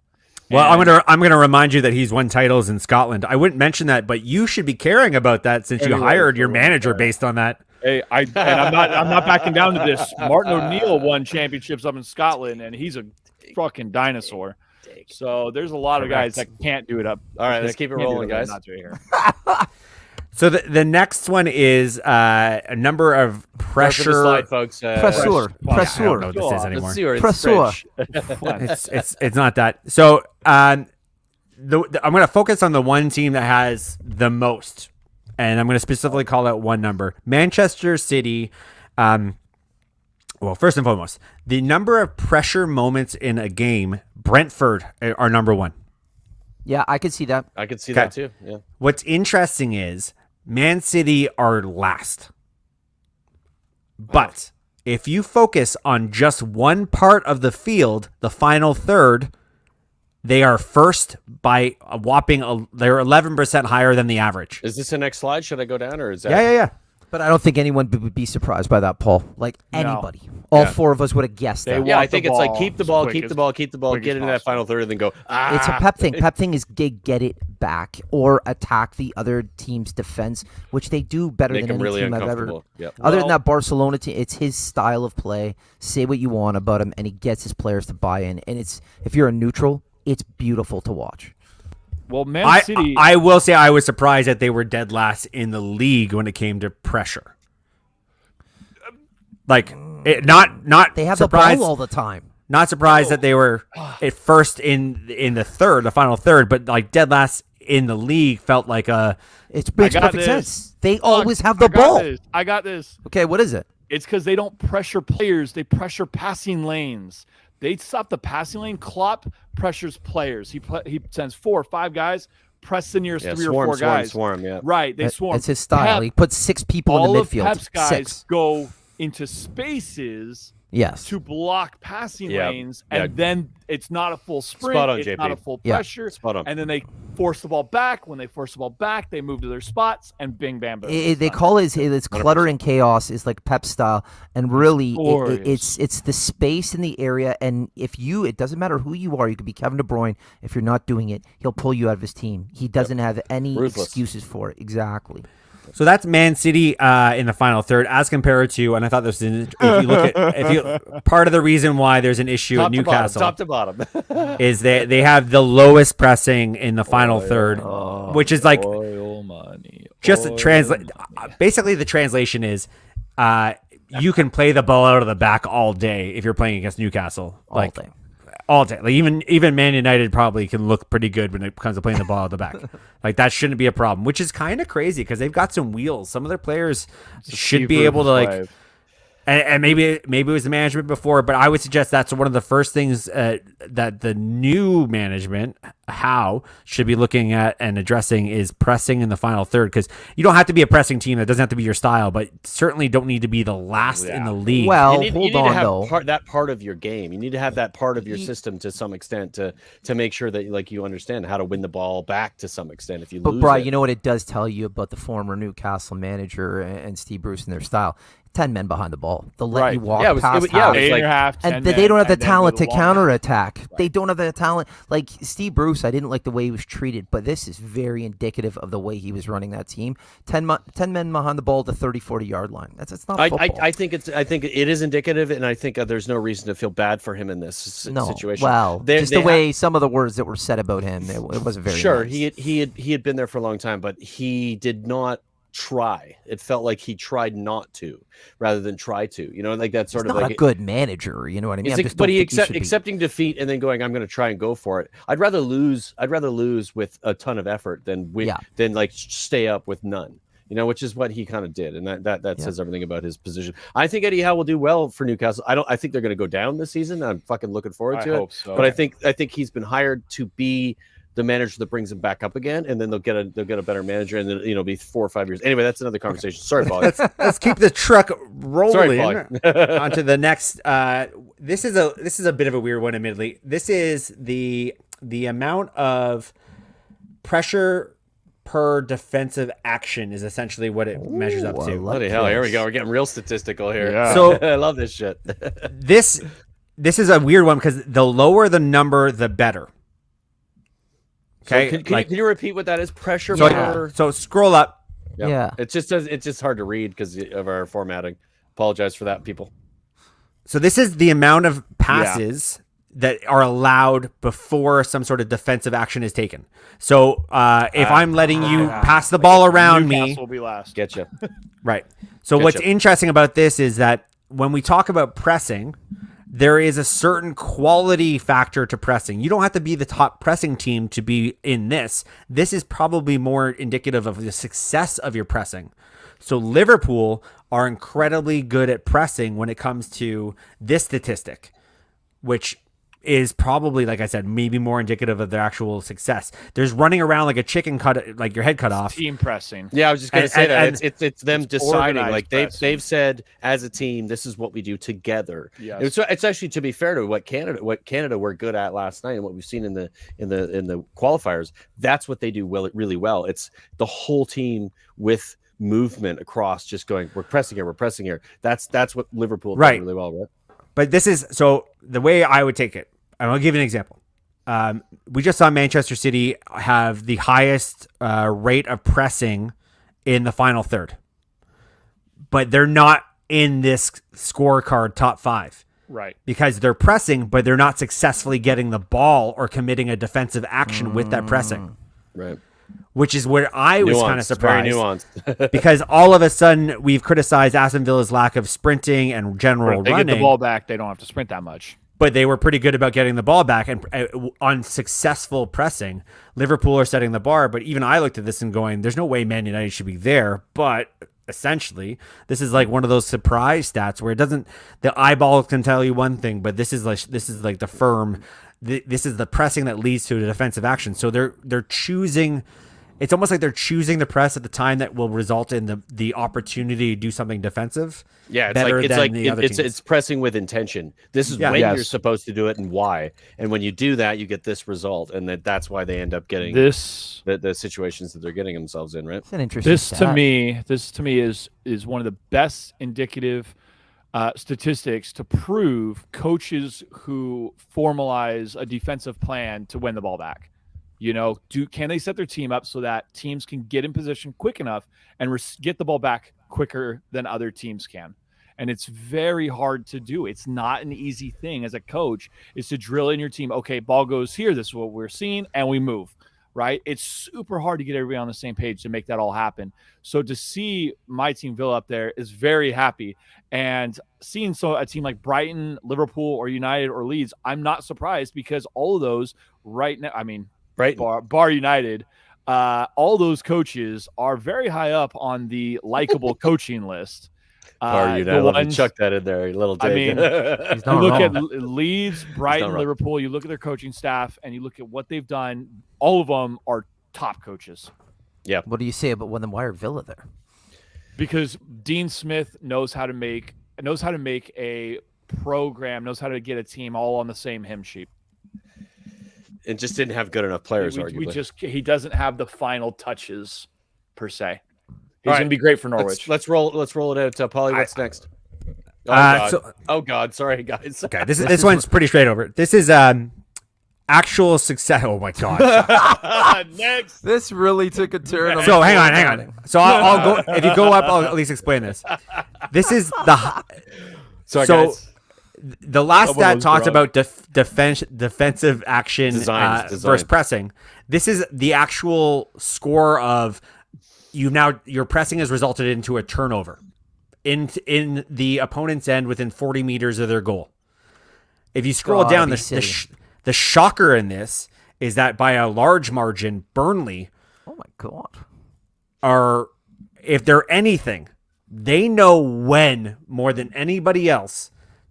D: Well, I'm gonna remind you that he's won titles in Scotland. I wouldn't mention that, but you should be caring about that since you hired your manager based on that.
E: Hey, I'm not backing down to this. Martin O'Neill won championships up in Scotland, and he's a fucking dinosaur. So there's a lot of guys that can't do it up.
B: All right, let's keep it rolling, guys.
E: Not do it here.
D: So the next one is a number of pressure.
B: Slide, folks.
C: Pressure.
D: I don't know what this is anymore.
B: Let's see where it's
C: Pressure.
B: French.
D: It's not that. So I'm going to focus on the one team that has the most, and I'm going to specifically call out one number: Manchester City. Well, first and foremost, the number of pressure moments in a game, Brentford are number one.
C: Yeah, I could see that.
B: I could see that too. Yeah.
D: What's interesting is Man City are last. But if you focus on just one part of the field, the final third, they are first by a whopping, they're 11% higher than the average.
B: Is this the next slide? Should I go down or is that?
D: Yeah.
C: But I don't think anyone would be surprised by that, Paul. Like anybody. All four of us would have guessed that.
B: Yeah, I think it's like keep the ball, get into that final third, and then go.
C: It's a Pep thing. Pep thing is get it back or attack the other team's defense, which they do better than any
B: really
C: team I've ever.
B: Yep.
C: Other than that Barcelona team, it's his style of play. Say what you want about him, and he gets his players to buy in. And it's if you're a neutral, it's beautiful to watch.
E: Well, Man City.
D: I will say I was surprised that they were dead last in the league when it came to pressure. Like, not
C: They have
D: surprised.
C: the ball all the time.
D: Not surprised that they were at first in the final third, but like dead last in the league felt like
C: It makes perfect sense. They always have the ball.
E: I got this.
C: Okay, what is it?
E: It's because they don't pressure players. They pressure passing lanes. They stop the passing lane. Klopp pressures players. He sends 4 or 5 guys, press in your 3 or 4 guys.
B: Swarm, yeah.
E: Right, they swarm.
C: It's his style. He puts 6 people in the midfield.
E: All of Pep's guys
C: 6.
E: go into spaces to block passing lanes, and then it's not a full sprint.
B: Spot on,
E: it's
B: JP.
E: not a full pressure.
B: Spot on.
E: And then they force the ball back. When they force the ball back, they move to their spots, and bing, bam, boom.
C: They call it it's clutter and chaos is like Pep style, and really it's the space in the area. And it doesn't matter who you are. You could be Kevin De Bruyne. If you're not doing it, he'll pull you out of his team. He doesn't have any excuses for it. Exactly.
D: So that's Man City in the final third, as compared to, and I thought this was, part of the reason why there's an issue at Newcastle,
B: top to bottom,
D: is they have the lowest pressing in the final third, which is like basically the translation is, you can play the ball out of the back all day if you're playing against Newcastle, all day. Like even Man United probably can look pretty good when it comes to playing the ball at the back. Like that shouldn't be a problem, which is kind of crazy because they've got some wheels. Some of their players should be able to and maybe it was the management before, but I would suggest that's one of the first things that the new management should be looking at and addressing is pressing in the final third, because you don't have to be a pressing team. That doesn't have to be your style, but certainly don't need to be the last in the league.
C: Well,
B: you need to have that part of your game. You need to have that part of your system to some extent to make sure that like you understand how to win the ball back to some extent. If you lose,
C: Brian, you know what it does tell you about the former Newcastle manager and Steve Bruce and their style. 10 men behind the ball. They'll let you walk past half. And they don't have the talent to counterattack. They don't have the talent. Like Steve Bruce, I didn't like the way he was treated, but this is very indicative of the way he was running that team. 10 men behind the ball to 30, 40-yard line. That's not football.
B: I think it is indicative, and I think there's no reason to feel bad for him in this situation.
C: Well, the way some of the words that were said about him, it wasn't very nice.
B: He had been there for a long time, but he did not try. It felt like he tried not to rather than try to, like that sort
C: He's
B: of
C: not
B: like
C: a good manager, you know what I mean?
B: But he accepting defeat and then going, I'm going to try and go for it. I'd rather lose with a ton of effort than like stay up with none, which is what he kind of did. And that says everything about his position. I think Eddie Howe will do well for Newcastle. I think they're going to go down this season. I'm fucking looking forward to it. Hope so. But I think he's been hired to be the manager that brings him back up again, and then they'll get a better manager, and then be 4 or 5 years. Anyway, that's another conversation. Sorry, Paul.
D: Let's keep the truck rolling. Onto the next. This is a bit of a weird one, admittedly. This is the amount of pressure per defensive action is essentially what it measures up to.
B: Bloody hell! Here we go. We're getting real statistical here.
E: Yeah.
D: So
B: I love this shit.
D: This is a weird one because the lower the number, the better. Okay,
B: so can you repeat what that is? Pressure.
D: So scroll up.
B: Yep.
C: Yeah,
B: it's just hard to read because of our formatting. Apologize for that, people.
D: So this is the amount of passes that are allowed before some sort of defensive action is taken. So if I'm letting you pass the ball around me,
E: will be last.
B: Getcha.
D: Right. So what's interesting about this is that when we talk about pressing, there is a certain quality factor to pressing. You don't have to be the top pressing team to be in this. This is probably more indicative of the success of your pressing. So Liverpool are incredibly good at pressing when it comes to this statistic, which is probably, like I said, maybe more indicative of their actual success. There's running around like a chicken like your head cut off.
E: Team pressing.
B: Yeah, I was just going to say that. It's them deciding. Like they've said as a team, this is what we do together. Yes. It's actually, to be fair to what Canada were good at last night and what we've seen in the qualifiers. That's what they do really well. It's the whole team with movement across, just going, we're pressing here. That's what Liverpool does really well, right?
D: But this is, so the way I would take it, and I'll give you an example. We just saw Manchester City have the highest rate of pressing in the final third, but they're not in this scorecard top 5.
E: Right.
D: Because they're pressing, but they're not successfully getting the ball or committing a defensive action with that pressing.
B: Right.
D: Which is where I was kind of surprised.
B: Very nuanced.
D: Because all of a sudden we've criticized Aston Villa's lack of sprinting and general running.
E: They get the ball back, they don't have to sprint that much.
D: but they were pretty good about getting the ball back and on successful pressing. Liverpool are setting the bar, but even I looked at this and going, there's no way Man United should be there. But essentially, this is like one of those surprise stats where it doesn't, the eyeball can tell you one thing, but this is like the firm, this is the pressing that leads to a defensive action. So they're choosing. It's almost like they're choosing the press at the time that will result in the opportunity to do something defensive.
B: Yeah, it's pressing with intention. This is when you're supposed to do it and why. And when you do that, you get this result, and that's why they end up getting this the situations that they're getting themselves in. Right.
C: It's an interesting.
E: This to me is one of the best indicative statistics to prove coaches who formalize a defensive plan to win the ball back. Can they set their team up so that teams can get in position quick enough and get the ball back quicker than other teams can? And it's very hard to do. It's not an easy thing as a coach, is to drill in your team. Okay, ball goes here. This is what we're seeing, and we move, right? It's super hard to get everybody on the same page to make that all happen. So to see my team Villa up there is very happy. And seeing a team like Brighton, Liverpool, or United, or Leeds, I'm not surprised, because all of those right now, right, bar United, all those coaches are very high up on the likable coaching list.
B: Bar United, let me chuck that in there, a little dig.
E: You look at Leeds, Brighton, Liverpool, you look at their coaching staff, and you look at what they've done. All of them are top coaches.
B: Yeah.
C: What do you say about why are Villa there?
E: Because Dean Smith knows how to make a program, knows how to get a team all on the same hymn sheet.
B: And just didn't have good enough players, arguably.
E: He doesn't have the final touches, per se. He's going to be great for Norwich.
B: Let's roll it out. Paulie, what's next? Oh God. Sorry, guys.
D: Okay, this one's pretty straight over. This is actual success. Oh my God.
E: Next.
C: This really took a turn.
D: So hang on. So I'll go. If you go up, I'll at least explain this. This is the.
B: Sorry, guys.
D: The last stat talked about defensive action versus pressing. This is the actual score of your pressing has resulted into a turnover in the opponent's end within 40 meters of their goal. If you scroll down, the shocker in this is that by a large margin, Burnley,
C: oh my God,
D: if they're anything, they know when more than anybody else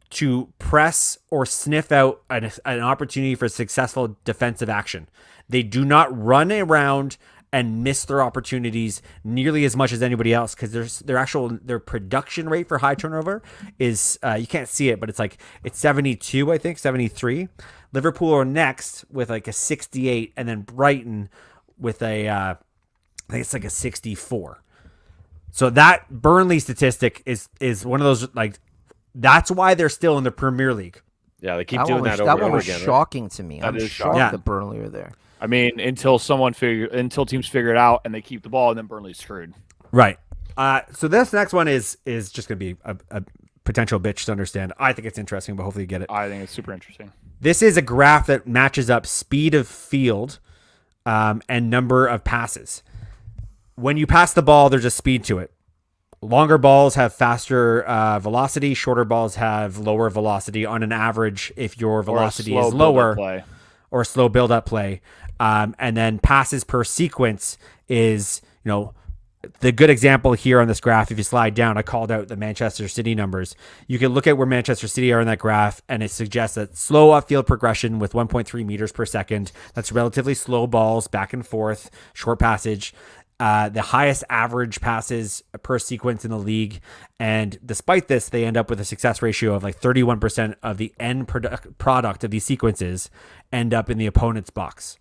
D: to press or sniff out an opportunity for successful defensive action. They do not run around and miss their opportunities nearly as much as anybody else, because their production rate for high turnover is you can't see it, but it's 72, I think 73. Liverpool are next with like a 68, and then Brighton with I think it's like a 64. So that Burnley statistic is one of those, like, that's why they're still in the Premier League.
B: Yeah, they keep doing that over and over again.
C: That one was shocking to me. I'm shocked that Burnley are there.
E: Until teams figure it out and they keep the ball, and then Burnley's screwed.
D: Right. So this next one is just going to be a potential bitch to understand. I think it's interesting, but hopefully you get it.
E: I think it's super interesting.
D: This is a graph that matches up speed of field and number of passes. When you pass the ball, there's a speed to it. Longer balls have faster velocity. Shorter balls have lower velocity on an average if your velocity is lower, or slow build-up play. And then passes per sequence is, the good example here on this graph, if you slide down, I called out the Manchester City numbers. You can look at where Manchester City are in that graph, and it suggests that slow upfield progression with 1.3 meters per second. That's relatively slow balls, back and forth, short passage. The highest average passes per sequence in the league. And despite this, they end up with a success ratio of like 31% of the end product of these sequences end up in the opponent's box.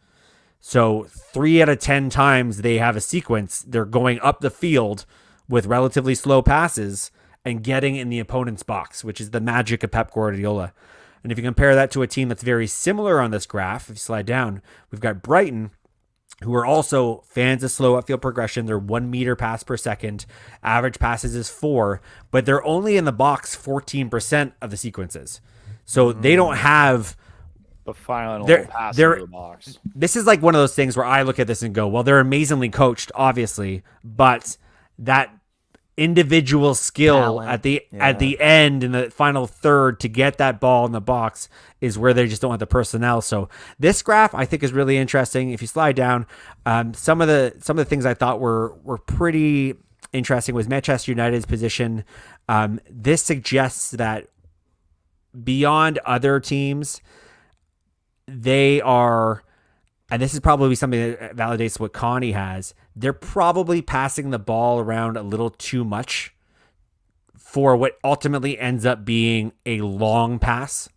D: So 3 out of 10 times they have a sequence, they're going up the field with relatively slow passes and getting in the opponent's box, which is the magic of Pep Guardiola. And if you compare that to a team that's very similar on this graph, if you slide down, we've got Brighton, who are also fans of slow upfield progression. They're 1 meter pass per second. Average passes is 4, but they're only in the box 14% of the sequences. So they don't have
E: the final pass in the box.
D: This is like one of those things where I look at this and go, well, they're amazingly coached, obviously, but that individual skill
C: Talent.
D: at the end in the final third to get that ball in the box is where they just don't have the personnel. So this graph I think is really interesting. If you slide down, some of the things I thought were pretty interesting was Manchester United's position. This suggests that beyond other teams, they are, and this is probably something that validates what Connie has, they're probably passing the ball around a little too much for what ultimately ends up being a long pass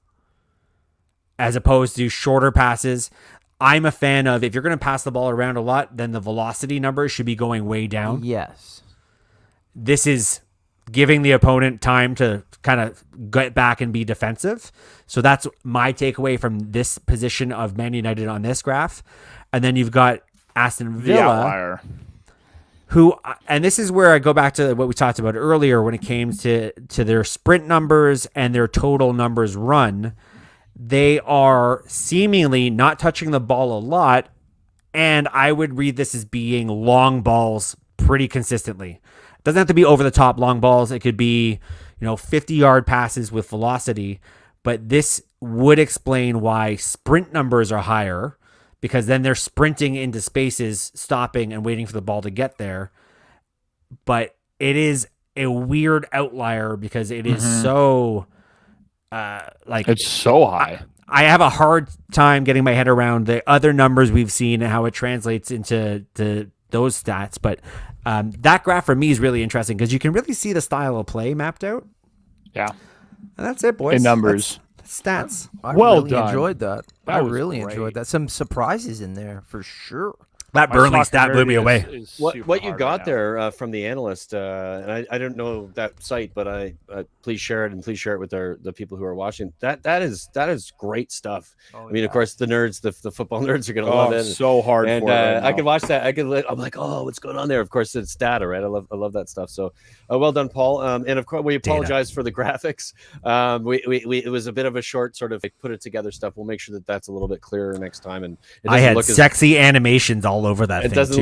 D: as opposed to shorter passes. I'm a fan of, if you're going to pass the ball around a lot, then the velocity numbers should be going way down.
C: Yes.
D: This is giving the opponent time to kind of get back and be defensive. So that's my takeaway from this position of Man United on this graph. And then you've got Aston Villa, who, and this is where I go back to what we talked about earlier when it came to their sprint numbers and their total numbers run. They are seemingly not touching the ball a lot, and I would read this as being long balls pretty consistently. It doesn't have to be over the top long balls. It could be, 50-yard passes with velocity, but this would explain why sprint numbers are higher, because then they're sprinting into spaces, stopping and waiting for the ball to get there. But it is a weird outlier because it is so
E: it's so high.
D: I have a hard time getting my head around the other numbers we've seen and how it translates into those stats. But that graph for me is really interesting because you can really see the style of play mapped out.
E: Yeah.
D: And that's it, boys.
E: In numbers.
D: That's stats.
C: I
E: Well
C: really
E: done.
C: enjoyed that.
E: That
C: I
E: was
C: really
E: great.
C: enjoyed that. Some surprises in there for sure.
D: That Burnley stat blew me away.
B: What you got there from the analyst, and I don't know that site, but I please share it and please share it with the people who are watching. That is great stuff. I mean, of course, the nerds, the football nerds are gonna love it.
E: So hard
B: And
E: for it right
B: I
E: now.
B: could watch that. I'm like, oh, what's going on there? Of course, it's data, right? I love that stuff. So, well done, Paul. And of course, we apologize for the graphics. It was a bit of a short sort of put it together stuff. We'll make sure that that's a little bit clearer next time. And it
D: I had
B: look as,
D: sexy animations all over that.
B: it
D: thing
B: doesn't
D: too.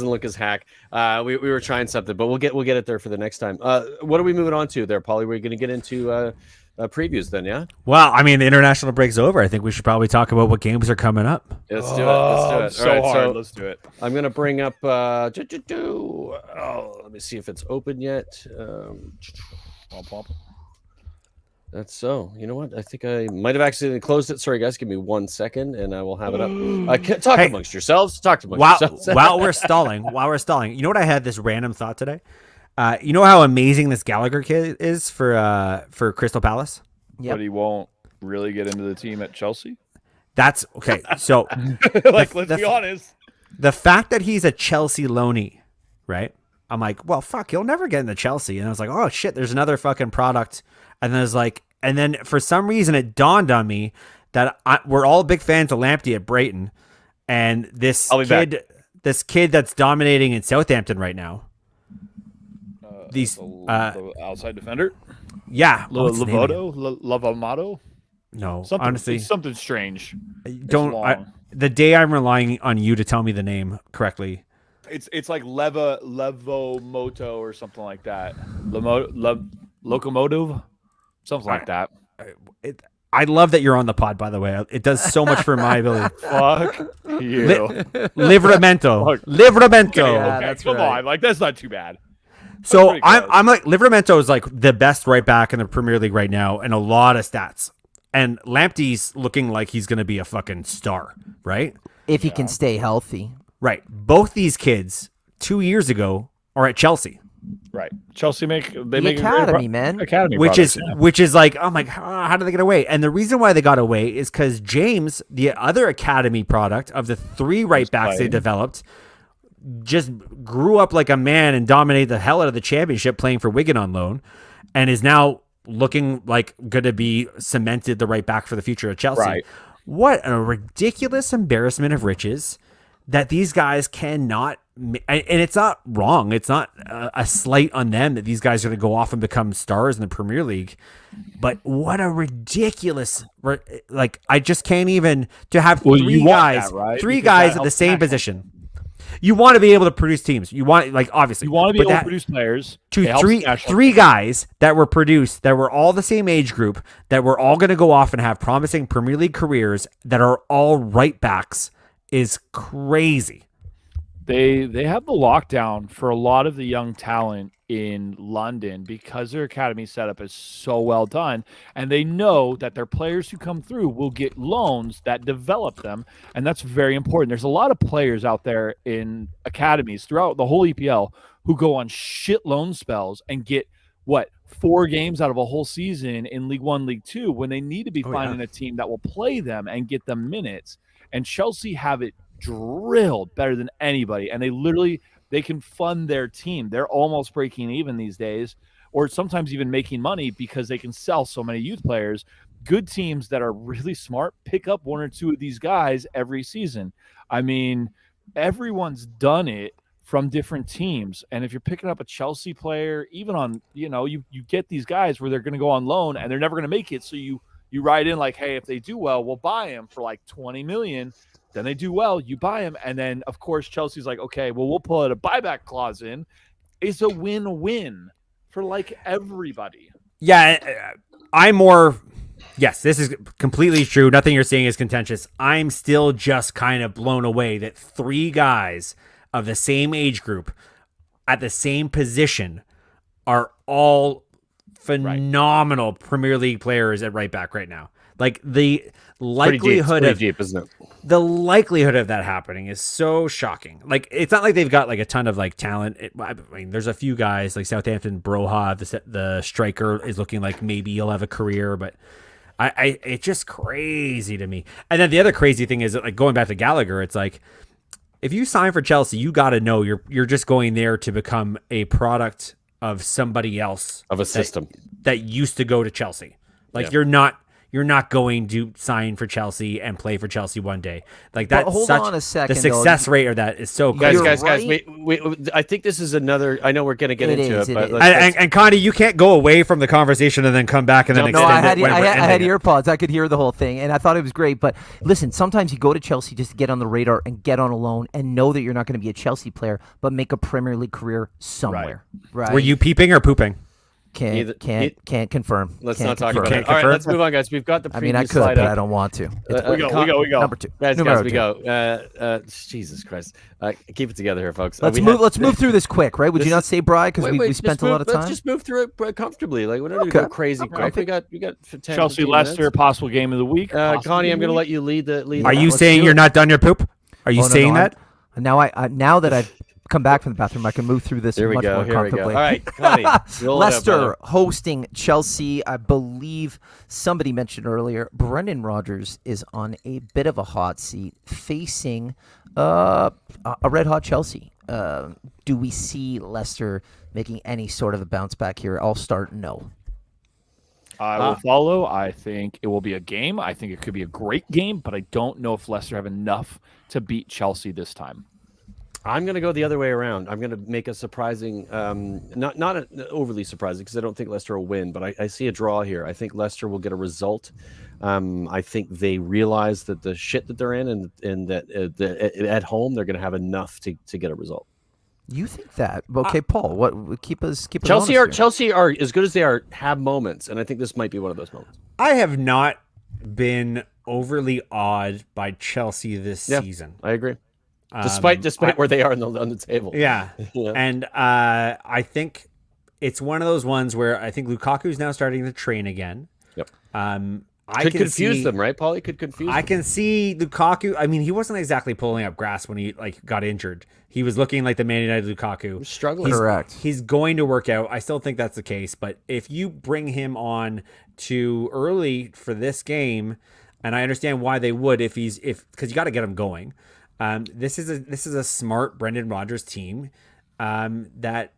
B: look as hack. We were trying something, but we'll get it there for the next time. What are we moving on to there, Paulie? We're going to get into previews then, yeah?
D: Well, I mean, the international break's over. I think we should probably talk about what games are coming up.
B: Let's do it. Let's do it.
E: So
B: All right,
E: hard. Let's do it.
B: I'm going to bring up. Let me see if it's open yet. That's so. You know what? I think I might have accidentally closed it. Sorry, guys. Give me 1 second, and I will have it up. Talk amongst yourselves. Talk amongst yourselves.
D: While we're stalling, you know what? I had this random thought today. You know how amazing this Gallagher kid is for Crystal Palace?
C: Yep.
E: But he won't really get into the team at Chelsea.
D: That's okay. So,
E: Let's be honest.
D: the fact that he's a Chelsea loanee, right? I'm like, well, fuck, he'll never get into Chelsea. And I was like, oh shit, there's another fucking product. And then I was like, and then for some reason it dawned on me that we're all big fans of Lamptey at Brighton, and this kid that's dominating in Southampton right now.
E: The outside defender,
D: yeah, what's his name again?
E: Lavamato.
D: No,
E: Something,
D: honestly,
E: something strange.
D: The day I'm relying on you to tell me the name correctly.
E: It's like Levomoto or something like that. Locomotive, something like that.
D: I love that you're on the pod, by the way. It does so much for my ability.
E: Fuck you.
D: Livramento.
C: Yeah,
E: Okay,
C: that's
E: come
C: right.
E: on, like that's not too bad.
D: So
E: pretty close.
D: I'm like, Livramento is like the best right back in the Premier League right now, and a lot of stats. And Lamptey's looking like he's going to be a fucking star, right?
C: If he can stay healthy.
D: Right. Both these kids 2 years ago are at Chelsea,
E: Right, Chelsea make
C: The
E: a great
C: academy, man.
E: academy,
D: which
E: products,
D: is like, oh my god, how did they get away? And the reason why they got away is because James, the other academy product of the three right backs they developed, just grew up like a man and dominated the hell out of the championship playing for Wigan on loan, and is now looking like going to be cemented the right back for the future of Chelsea.
E: Right.
D: What a ridiculous embarrassment of riches that these guys cannot, and it's not wrong. It's not a slight on them that these guys are going to go off and become stars in the Premier League. But what a ridiculous, like, I just can't even, to have
E: Well,
D: three
E: you want
D: guys,
E: that, right?
D: three
E: Because
D: guys
E: that
D: at the
E: helps
D: same
E: tackle.
D: position. You want to be able to produce teams. You want, like, obviously,
E: You want to be able to produce players.
D: Three guys that were produced, that were all the same age group, that were all going to go off and have promising Premier League careers, that are all right backs, is crazy.
E: They have the lockdown for a lot of the young talent in London because their academy setup is so well done, and they know that their players who come through will get loans that develop them, and that's very important. There's a lot of players out there in academies throughout the whole EPL who go on shit loan spells and get 4 games out of a whole season in League One, League Two, when they need to be finding a team that will play them and get them minutes. And Chelsea have it drilled better than anybody, and they can fund their team. They're almost breaking even these days, or sometimes even making money because they can sell so many youth players. Good teams that are really smart pick up 1 or 2 of these guys every season. I mean, everyone's done it from different teams, and if you're picking up a Chelsea player, even on, you get these guys where they're going to go on loan and they're never going to make it, so you ride in like, hey, if they do well, we'll buy them for like 20 million. Then they do well, you buy them, and then of course Chelsea's like, okay, well, we'll put a buyback clause in. It's a win-win for like everybody.
D: Yeah, yes, this is completely true. Nothing you're saying is contentious. I'm still just kind of blown away that 3 guys of the same age group at the same position are all phenomenal Premier League players at right back right now. Like, the likelihood
B: pretty deep, isn't it?
D: The likelihood of that happening is so shocking. Like, it's not like they've got like a ton of like talent. I mean, there's a few guys like Southampton, Broha, the striker is looking like maybe he'll have a career, but it's just crazy to me. And then the other crazy thing is that, like, going back to Gallagher, it's like, if you sign for Chelsea, you got to know you're just going there to become a product of somebody else,
B: of a system
D: that used to go to Chelsea. Like, you're not going to sign for Chelsea and play for Chelsea one day. Like, that.
C: Hold on a second.
D: The success rate of that is so crazy.
B: Guys, I think this is another. I know we're going to get into it, but
D: and Connie, you can't go away from the conversation and then come back and then extend it.
C: I had earpods. I could hear the whole thing, and I thought it was great. But listen, sometimes you go to Chelsea just to get on the radar and get on a loan and know that you're not going to be a Chelsea player, but make a Premier League career somewhere. Right?
D: Were you peeping or pooping?
C: Can't confirm.
B: Let's
C: can't
B: not talk
C: confirm.
B: about it. All right, let's move on, guys. We've got the preview
C: I could,
B: slide
C: but
B: up.
C: I don't want to.
E: We go.
C: Number 2.
B: Guys,
C: Numero
B: we
C: 2.
B: go. Jesus Christ. Keep it together here, folks.
C: Let's move through this quick, right? Would you not say, Bri? Because we spent a lot of time.
B: Let's just move through it comfortably. Like, we don't need to go crazy quick. We got 10,
E: Chelsea, Leicester, possible game of the week.
B: Connie, I'm going to let you lead the.
D: Are you saying you're not done your poop? Are you saying that?
C: Now that I've come back from the bathroom, I can move through this much more comfortably.
B: All right, Connie,
C: Leicester hosting Chelsea. I believe somebody mentioned earlier, Brendan Rodgers is on a bit of a hot seat, facing a red-hot Chelsea. Do we see Leicester making any sort of a bounce back here? I'll start no.
E: I will follow. I think it will be a game. I think it could be a great game, but I don't know if Leicester have enough to beat Chelsea this time.
B: I'm going to go the other way around. I'm going to make a surprising, not overly surprising, because I don't think Leicester will win, but I see a draw here. I think Leicester will get a result. I think they realize that the shit that they're in and that at home they're going to have enough to get a result.
C: You think that? Okay, Paul. What keep us
B: Chelsea
C: honest
B: Chelsea are as good as they are. Have moments, and I think this might be one of those moments.
D: I have not been overly awed by Chelsea this season.
B: I agree. Despite where they are on the table.
D: Yeah. And I think it's one of those ones where I think Lukaku's now starting to train again.
B: Yep.
D: I
B: could confuse them, right, Paulie? Could confuse them.
D: I can see Lukaku. I mean, he wasn't exactly pulling up grass when he got injured. He was looking like the Man United Lukaku.
B: He's struggling.
C: Correct.
D: He's going to work out. I still think that's the case. But if you bring him on too early for this game, and I understand why they would because you got to get him going. This is a smart Brendan Rodgers team that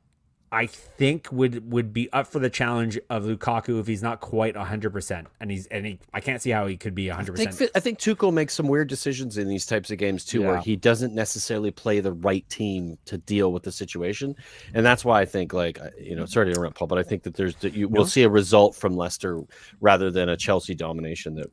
D: I think would be up for the challenge of Lukaku if he's not quite 100%, and I can't see how he could be 100%.
B: I think Tuchel makes some weird decisions in these types of games too, where he doesn't necessarily play the right team to deal with the situation, and that's why I think, like, sorry to interrupt, Paul, but I think that we'll see a result from Leicester rather than a Chelsea domination that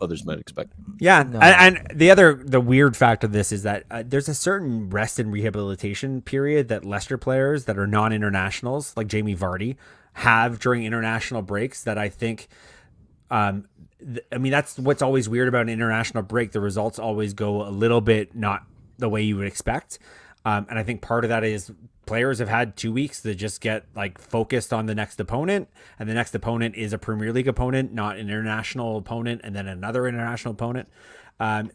B: others might expect.
D: Yeah, no. And the weird fact of this is that there's a certain rest and rehabilitation period that Leicester players that are non-internationals, like Jamie Vardy, have during international breaks that I think, that's what's always weird about an international break. The results always go a little bit not the way you would expect. And I think part of that is players have had 2 weeks to just get like focused on the next opponent, and the next opponent is a Premier League opponent, not an international opponent, and then another international opponent.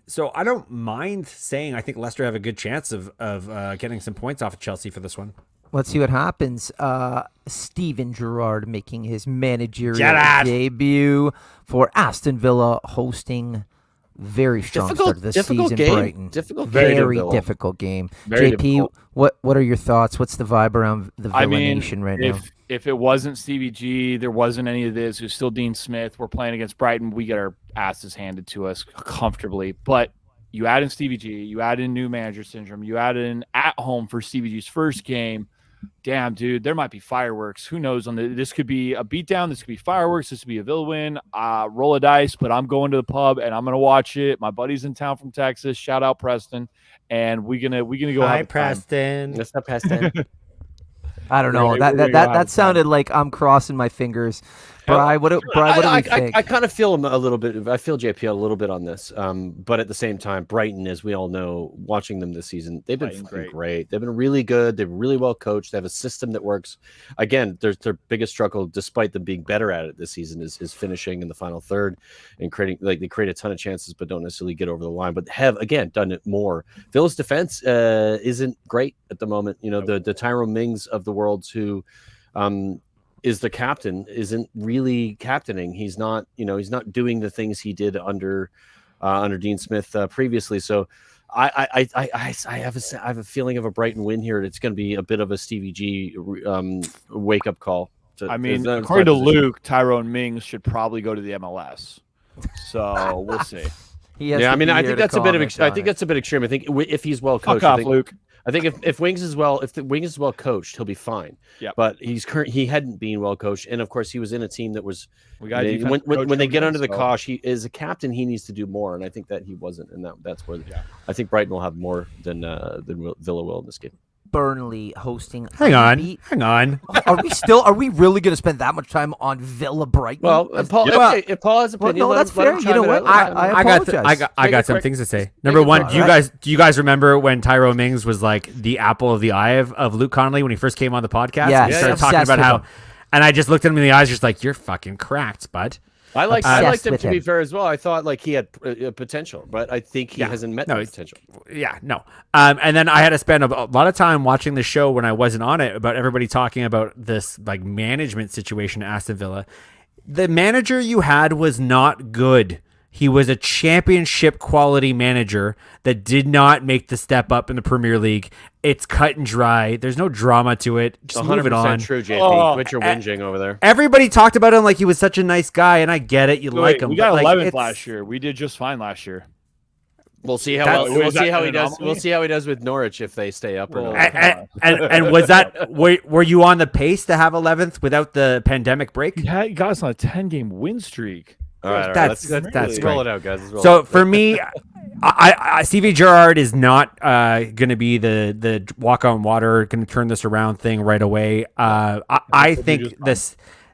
D: So I don't mind saying I think Leicester have a good chance of getting some points off of Chelsea for this one.
C: Let's see what happens. Steven Gerrard making his managerial debut for Aston Villa, hosting very strong start of the season.
B: Game.
C: Brighton. Very difficult game. JP, difficult. What are your thoughts? What's the vibe around the Villa Nation right now?
E: If it wasn't Stevie G, there wasn't any of this. It was still Dean Smith. We're playing against Brighton. We get our asses handed to us comfortably. But you add in Stevie G, you add in new manager syndrome, you add in at home for Stevie G's first game. Damn, dude, there might be fireworks. Who knows? This could be a beatdown. This could be fireworks. This could be a Villa win. Roll a dice, but I'm going to the pub and I'm gonna watch it. My buddy's in town from Texas. Shout out Preston, and we're gonna go.
D: Hi, Preston.
B: What's up, Preston?
C: I don't know. That sounded like I'm crossing my fingers. Bri, what do we think?
B: I kind of feel him a little bit. I feel JP a little bit on this. But at the same time, Brighton, as we all know, watching them this season, they've been great. They've been really good. They're really well coached. They have a system that works. Again, their biggest struggle, despite them being better at it this season, is finishing in the final third and creating. Like, they create a ton of chances, but don't necessarily get over the line. But have again done it more. Villa's defense isn't great at the moment. The Tyrone Mings of the world who. Is the captain, isn't really captaining. He's not doing the things he did under Dean Smith previously. So I have a feeling of a Brighton win here. It's going to be a bit of a Stevie G wake up call.
E: According to Luke, Tyrone Mings should probably go to the MLS. So we'll see.
B: I think that's a bit extreme. I think if he's well coached,
E: Luke.
B: I think if Wings is well coached, he'll be fine. Yeah, but he hadn't been well coached, and of course he was in a team that was. When they get under the cosh, he is a captain. He needs to do more, and I think that he wasn't, and that's where I think Brighton will have more than Villa will in this game.
C: Burnley hosting.
D: Hang on.
C: Are we really going to spend that much time on Villa Brighton?
B: Well, if Paul has opinion,
C: no, that's fair. You know what? I
D: got some things to say. Number one, do you guys remember when Tyrone Mings was like the apple of the eye of Luke Connolly when he first came on the podcast?
C: Yeah,
D: he started talking about how, and I just looked at him in the eyes, just like, you're fucking cracked, bud.
B: I liked him, to be fair, as well. I thought like he had potential, but I think he hasn't met the potential.
D: Yeah, no. And then I had to spend a lot of time watching the show when I wasn't on it about everybody talking about this like management situation at Aston Villa. The manager you had was not good. He was a championship quality manager that did not make the step up in the Premier League. It's cut and dry. There's no drama to it. Just move it on.
B: True, JP. Quit your whinging over there.
D: Everybody talked about him like he was such a nice guy, and I get it. You like him.
E: We got 11th last year. We did just fine last year.
B: We'll see how he does. We'll see how he does with Norwich if they stay up or not.
D: And was that were you on the pace to have 11th without the pandemic break?
E: Yeah, you got us on a 10-game win streak.
B: All right,
D: that's
B: let's roll it out, guys.
D: So for me, Stevie Gerrard is not going to be the walk on water, going to turn this around thing right away. I think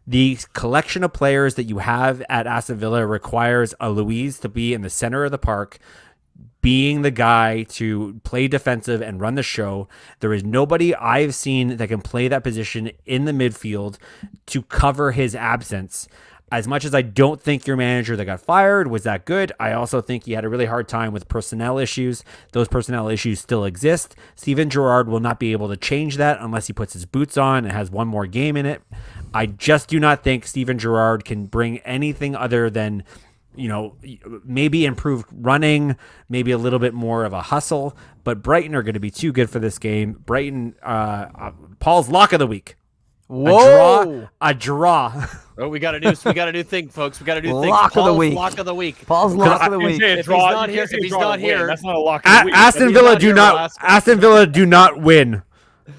D: the collection of players that you have at Aston Villa requires a Luiz to be in the center of the park, being the guy to play defensive and run the show. There is nobody I've seen that can play that position in the midfield to cover his absence. As much as I don't think your manager that got fired was that good, I also think he had a really hard time with personnel issues. Those personnel issues still exist. Steven Gerrard will not be able to change that unless he puts his boots on and has one more game in it. I just do not think Steven Gerrard can bring anything other than, maybe improved running, maybe a little bit more of a hustle, but Brighton are going to be too good for this game. Brighton, Paul's lock of the week.
C: Whoa!
D: A draw.
B: Oh, we got a new thing, folks. We got a new thing.
C: Lock of the
B: Paul's
C: week.
B: lock of the week.
C: Paul's lock of the week.
B: If he's not here,
E: that's not a lock of the week.
D: Aston Villa do not win.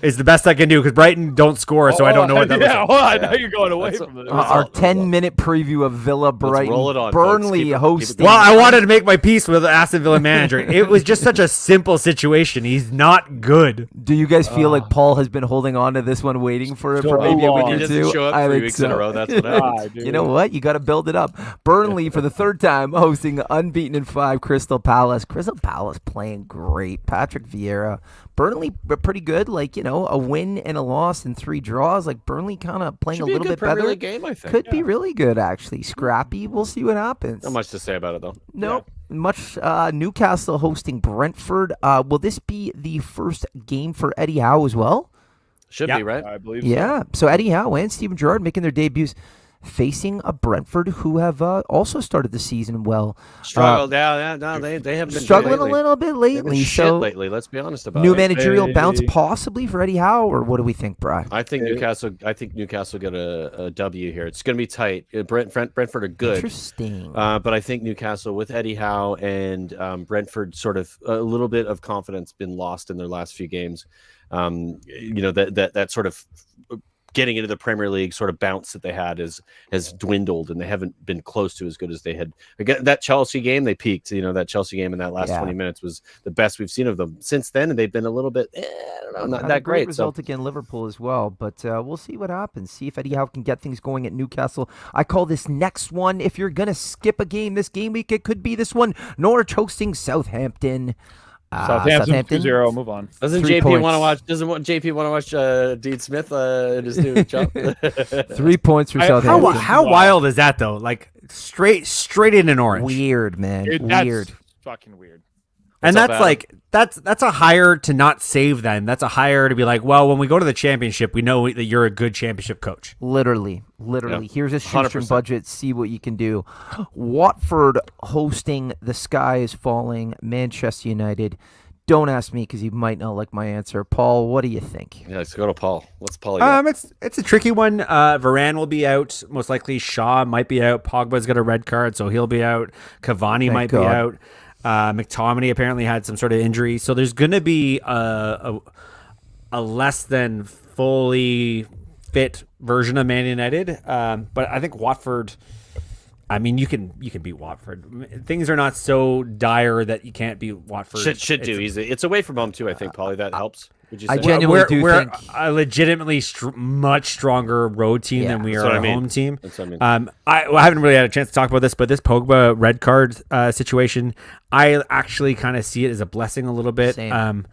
D: Is the best I can do because Brighton don't score, so I don't know what that
E: Yeah,
D: was.
E: well, I know you're going away from it.
C: Our 10-minute preview of Villa Brighton.
B: roll it on,
C: Burnley
B: folks. Keep it
C: hosting.
D: Well, I wanted to make my peace with the Aston Villa manager. It was just such a simple situation. He's not good.
C: Do you guys feel like Paul has been holding on to this one, waiting for
E: So
C: maybe a
E: long.
C: win
B: He
C: or
B: doesn't
C: two?
B: show up
C: I
B: 3
C: think
B: weeks in a
C: so.
B: row. That's what happens.
E: Ah, dude.
C: You know what? You got to build it up. Burnley for the third time hosting unbeaten in 5 Crystal Palace. Crystal Palace playing great. Patrick Vieira. Burnley pretty good. Like, a win and a loss and 3 draws. Like Burnley kind of playing
B: Should
C: a
B: be
C: little
B: good
C: bit
B: Premier
C: better.
B: League game, I think.
C: Could be really good, actually. Scrappy. We'll see what happens.
B: Not much to say about it though.
C: No, much. Newcastle hosting Brentford. Will this be the first game for Eddie Howe as well?
B: Should be right.
E: I believe
C: Yeah. So Eddie Howe and Steven Gerrard making their debuts, facing a Brentford who have also started the season well.
B: Struggled. They have been
C: Struggling
B: lately.
C: a little bit
B: They've been
C: lately.
B: shit
C: So
B: lately. Let's be honest about
C: new
B: it.
C: managerial bounce
E: Hey.
C: possibly for Eddie Howe, or what do we think, Bri?
B: I think Newcastle get a W here. It's going to be tight. Brentford are good.
C: Interesting.
B: But I think Newcastle with Eddie Howe and Brentford sort of a little bit of confidence been lost in their last few games. That sort of getting into the Premier League sort of bounce that they had has dwindled, and they haven't been close to as good as they had. Again, that Chelsea game, they peaked. That Chelsea game in that last 20 minutes was the best we've seen of them since then, and they've been a little bit, not
C: Had
B: that
C: a great
B: great.
C: result against Liverpool as well, but we'll see what happens. See if Eddie Howe can get things going at Newcastle. I call this next one. If you're gonna skip a game this game week, it could be this one. Norwich hosting Southampton.
E: Southampton 2-0. Move on.
B: Doesn't
C: 3
B: JP
C: points.
B: want to watch? JP want to watch Dean Smith in his new job?
C: 3 points for
E: How-
C: Southampton.
D: How wild is that though? Like straight in an orange.
C: Weird, man.
E: That's
C: Weird.
E: fucking weird.
D: And
B: What's up,
D: that's like that's a hire to not save them. That's a hire to be like, well, when we go to the championship, we know that you're a good championship coach.
C: Literally.
B: Yeah.
C: Here's a shoestring
B: 100%.
C: budget. See what you can do. Watford hosting The Sky is Falling, Manchester United. Don't ask me because you might not like my answer. Paul, what do you think?
B: Yeah, let's go to Paul. What's Paul? Got?
D: It's a tricky one. Varane will be out. Most likely Shaw might be out. Pogba's got a red card, so he'll be out. Cavani
C: Thank
D: might
C: God.
D: be out. McTominay apparently had some sort of injury. So there's going to be a less than fully fit version of Man United. But I think Watford, I mean, you can beat Watford. Things are not so dire that you can't beat Watford.
B: Should do easy. It's away from home too. I think probably that helps. Would you say?
C: I genuinely do
D: we're
C: think
D: a legitimately much stronger road team
C: Yeah.
D: than we
B: That's
D: are
B: what
D: a
B: I mean.
D: home team.
B: That's what I mean.
D: I haven't really had a chance to talk about this, but this Pogba red card situation, I actually kind of see it as a blessing a little bit.
C: Same.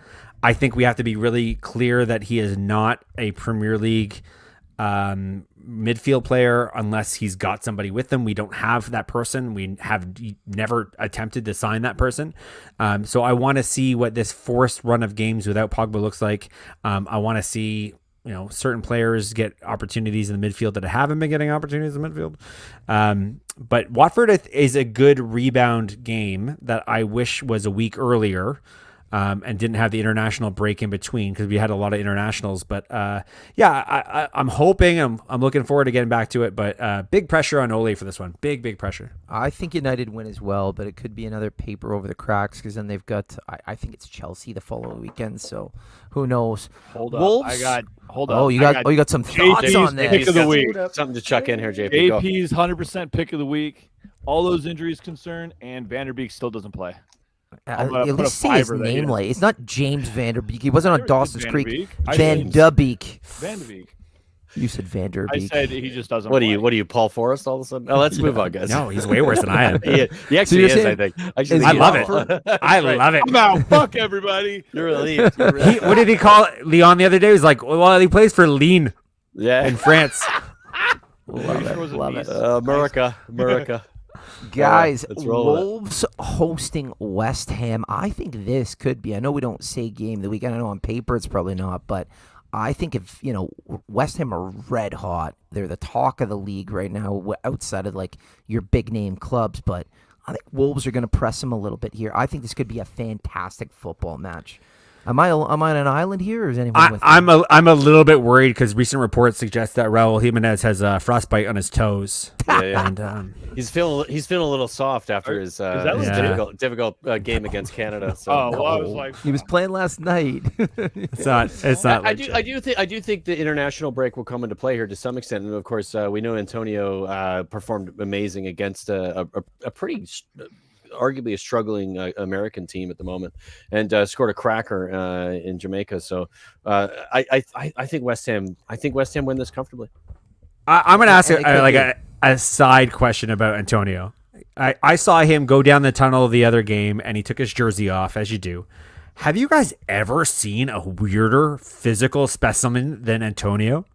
D: I think we have to be really clear that he is not a Premier League midfield player unless he's got somebody with him. We don't have that person. We have never attempted to sign that person. So I want to see what this forced run of games without Pogba looks like. I want to see certain players get opportunities in the midfield that haven't been getting opportunities in the midfield. But Watford is a good rebound game that I wish was a week earlier. And didn't have the international break in between because we had a lot of internationals. But I'm hoping, I'm looking forward to getting back to it. But big pressure on Ole for this one. Big pressure.
C: I think United win as well, but it could be another paper over the cracks because then they've got, I think it's Chelsea the following weekend. So who knows?
E: Hold up.
C: Wolves?
E: Hold up.
C: Oh, you got some thoughts
E: JP's
C: on
E: pick
C: this.
E: of the week.
B: Something to chuck in here, JP. Go.
E: AP's 100% pick of the week. All those injuries concerned, and Vanderbeek still doesn't play. I'm gonna
C: At
E: put a
C: least say his
E: fiver that he
C: name
E: has.
C: like it's not James Vanderbeek. He wasn't on
E: Sure,
C: Dawson's
E: it's
C: Creek.
E: Vanderbeek. I
C: Van
E: said-
C: Dubeek.
E: Vanderbeek.
C: You said
E: I
C: Vanderbeek.
E: said he just doesn't.
B: What are
E: play.
B: you? What are you, Paul Forrest? All of a sudden? Oh, let's move on, guys.
D: No, he's way worse than I am.
B: He actually
C: you're
B: is.
C: saying-
B: I think.
C: is
B: Actually,
C: he
D: I
B: he
D: love
B: is.
D: it. I love it.
E: I'm out. Fuck everybody.
B: You're elite. You're elite.
D: What did he call Leon the other day? He was like, well, he plays for Lean
B: Yeah.
D: in France.
C: Love
E: Sure
C: it.
E: was a
C: Love
E: beast.
C: it.
B: America.
C: Guys,
B: let's roll with it.
C: Wolves hosting West Ham. I think this could be. I know we don't say game of the weekend. I know on paper it's probably not, but I think if West Ham are red hot. They're the talk of the league right now, outside of like your big name clubs. But I think Wolves are going to press them a little bit here. I think this could be a fantastic football match. Am I on an island here, or is anyone with me?
D: I'm a little bit worried because recent reports suggest that Raul Jimenez has a frostbite on his toes.
B: Yeah.
D: And
B: he's feeling a little soft after his difficult game against Canada. So.
E: Oh, well, I was like,
C: he was playing last night.
D: it's not.
B: I do think the international break will come into play here to some extent, and of course we know Antonio performed amazing against a pretty. Arguably a struggling American team at the moment, and scored a cracker in Jamaica. So I think West Ham. Win this comfortably.
D: I'm going to ask a side question about Antonio. I saw him go down the tunnel the other game, and he took his jersey off, as you do. Have you guys ever seen a weirder physical specimen than Antonio?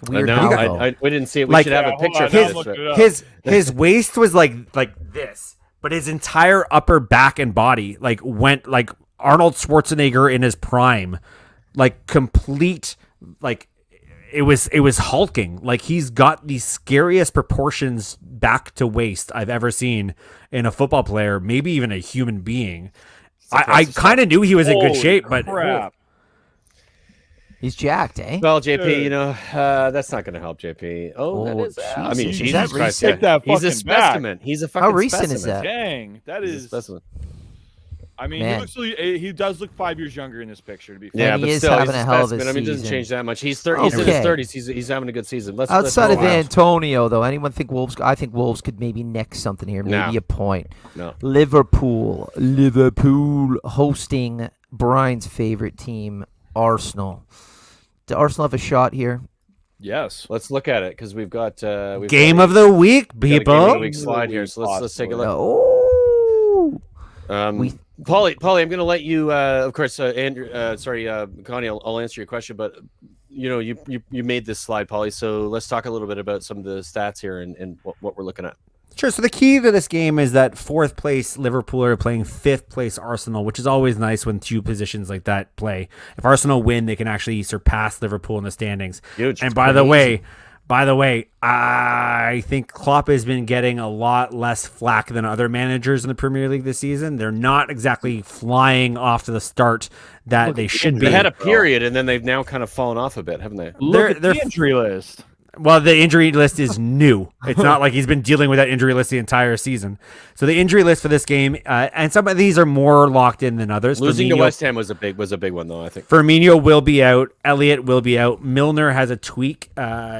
B: We didn't see it. We should have a picture of
D: his waist was like this. But his entire upper back and body went like Arnold Schwarzenegger in his prime, like complete, like it was hulking. Like he's got the scariest proportions back to waist I've ever seen in a football player, maybe even a human being. I kind of knew he was in good shape, but
C: he's jacked, eh?
B: Well, JP, that's not going to help JP. That is. I mean, Jesus Christ,
E: he's a
B: specimen. He's a fucking.
C: How recent
B: specimen.
C: is that?
E: Dang, that is.
B: He's a specimen.
E: I mean, he does look 5 years younger in this picture. To be fair.
B: Yeah,
C: and
B: but
C: he is
B: still,
C: having a hell of a season.
B: I mean, it doesn't change that much. He's in his 30s. He's having a good season.
C: Outside of Antonio, though, anyone think Wolves? I think Wolves could maybe nick something here, maybe a point.
B: No.
C: Liverpool hosting Brian's favorite team, Arsenal. Does Arsenal have a shot here?
E: Yes.
B: Let's look at it because we've got
D: game of the week, people.
B: Game of the week slide here, so let's take a look. Paulie, I'm going to let you. Of course, Andrew. Connie. I'll answer your question, but you made this slide, Paulie. So let's talk a little bit about some of the stats here and what we're looking at.
D: Sure. So the key to this game is that 4th place Liverpool are playing 5th place Arsenal, which is always nice when two positions like that play. If Arsenal win, they can actually surpass Liverpool in the standings.
B: Huge.
D: And by the way, I think Klopp has been getting a lot less flack than other managers in the Premier League this season. They're not exactly flying off to the start that they should be.
B: They had a period, and then they've now kind of fallen off a bit, haven't they?
E: Look at the injury list.
D: Well, the injury list is new. It's not like he's been dealing with that injury list the entire season. So the injury list for this game, and some of these are more locked in than others.
B: Losing to West Ham was a big one, though. I think
D: Firmino will be out. Elliott will be out. Milner has a tweak.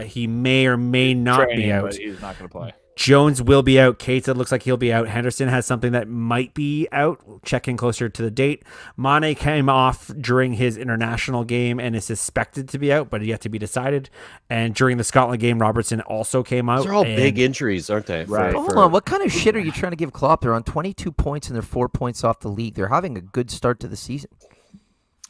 D: He may or may not be out.
E: But he's not going to play.
D: Jones will be out. Keita looks like he'll be out. Henderson has something that might be out. We'll check in closer to the date. Mane came off during his international game and is suspected to be out, but yet to be decided. And during the Scotland game, Robertson also came out.
B: Those are all big injuries, aren't they?
E: Right.
C: Hold on. What kind of shit are you trying to give Klopp? They're on 22 points and they're 4 points off the league. They're having a good start to the season.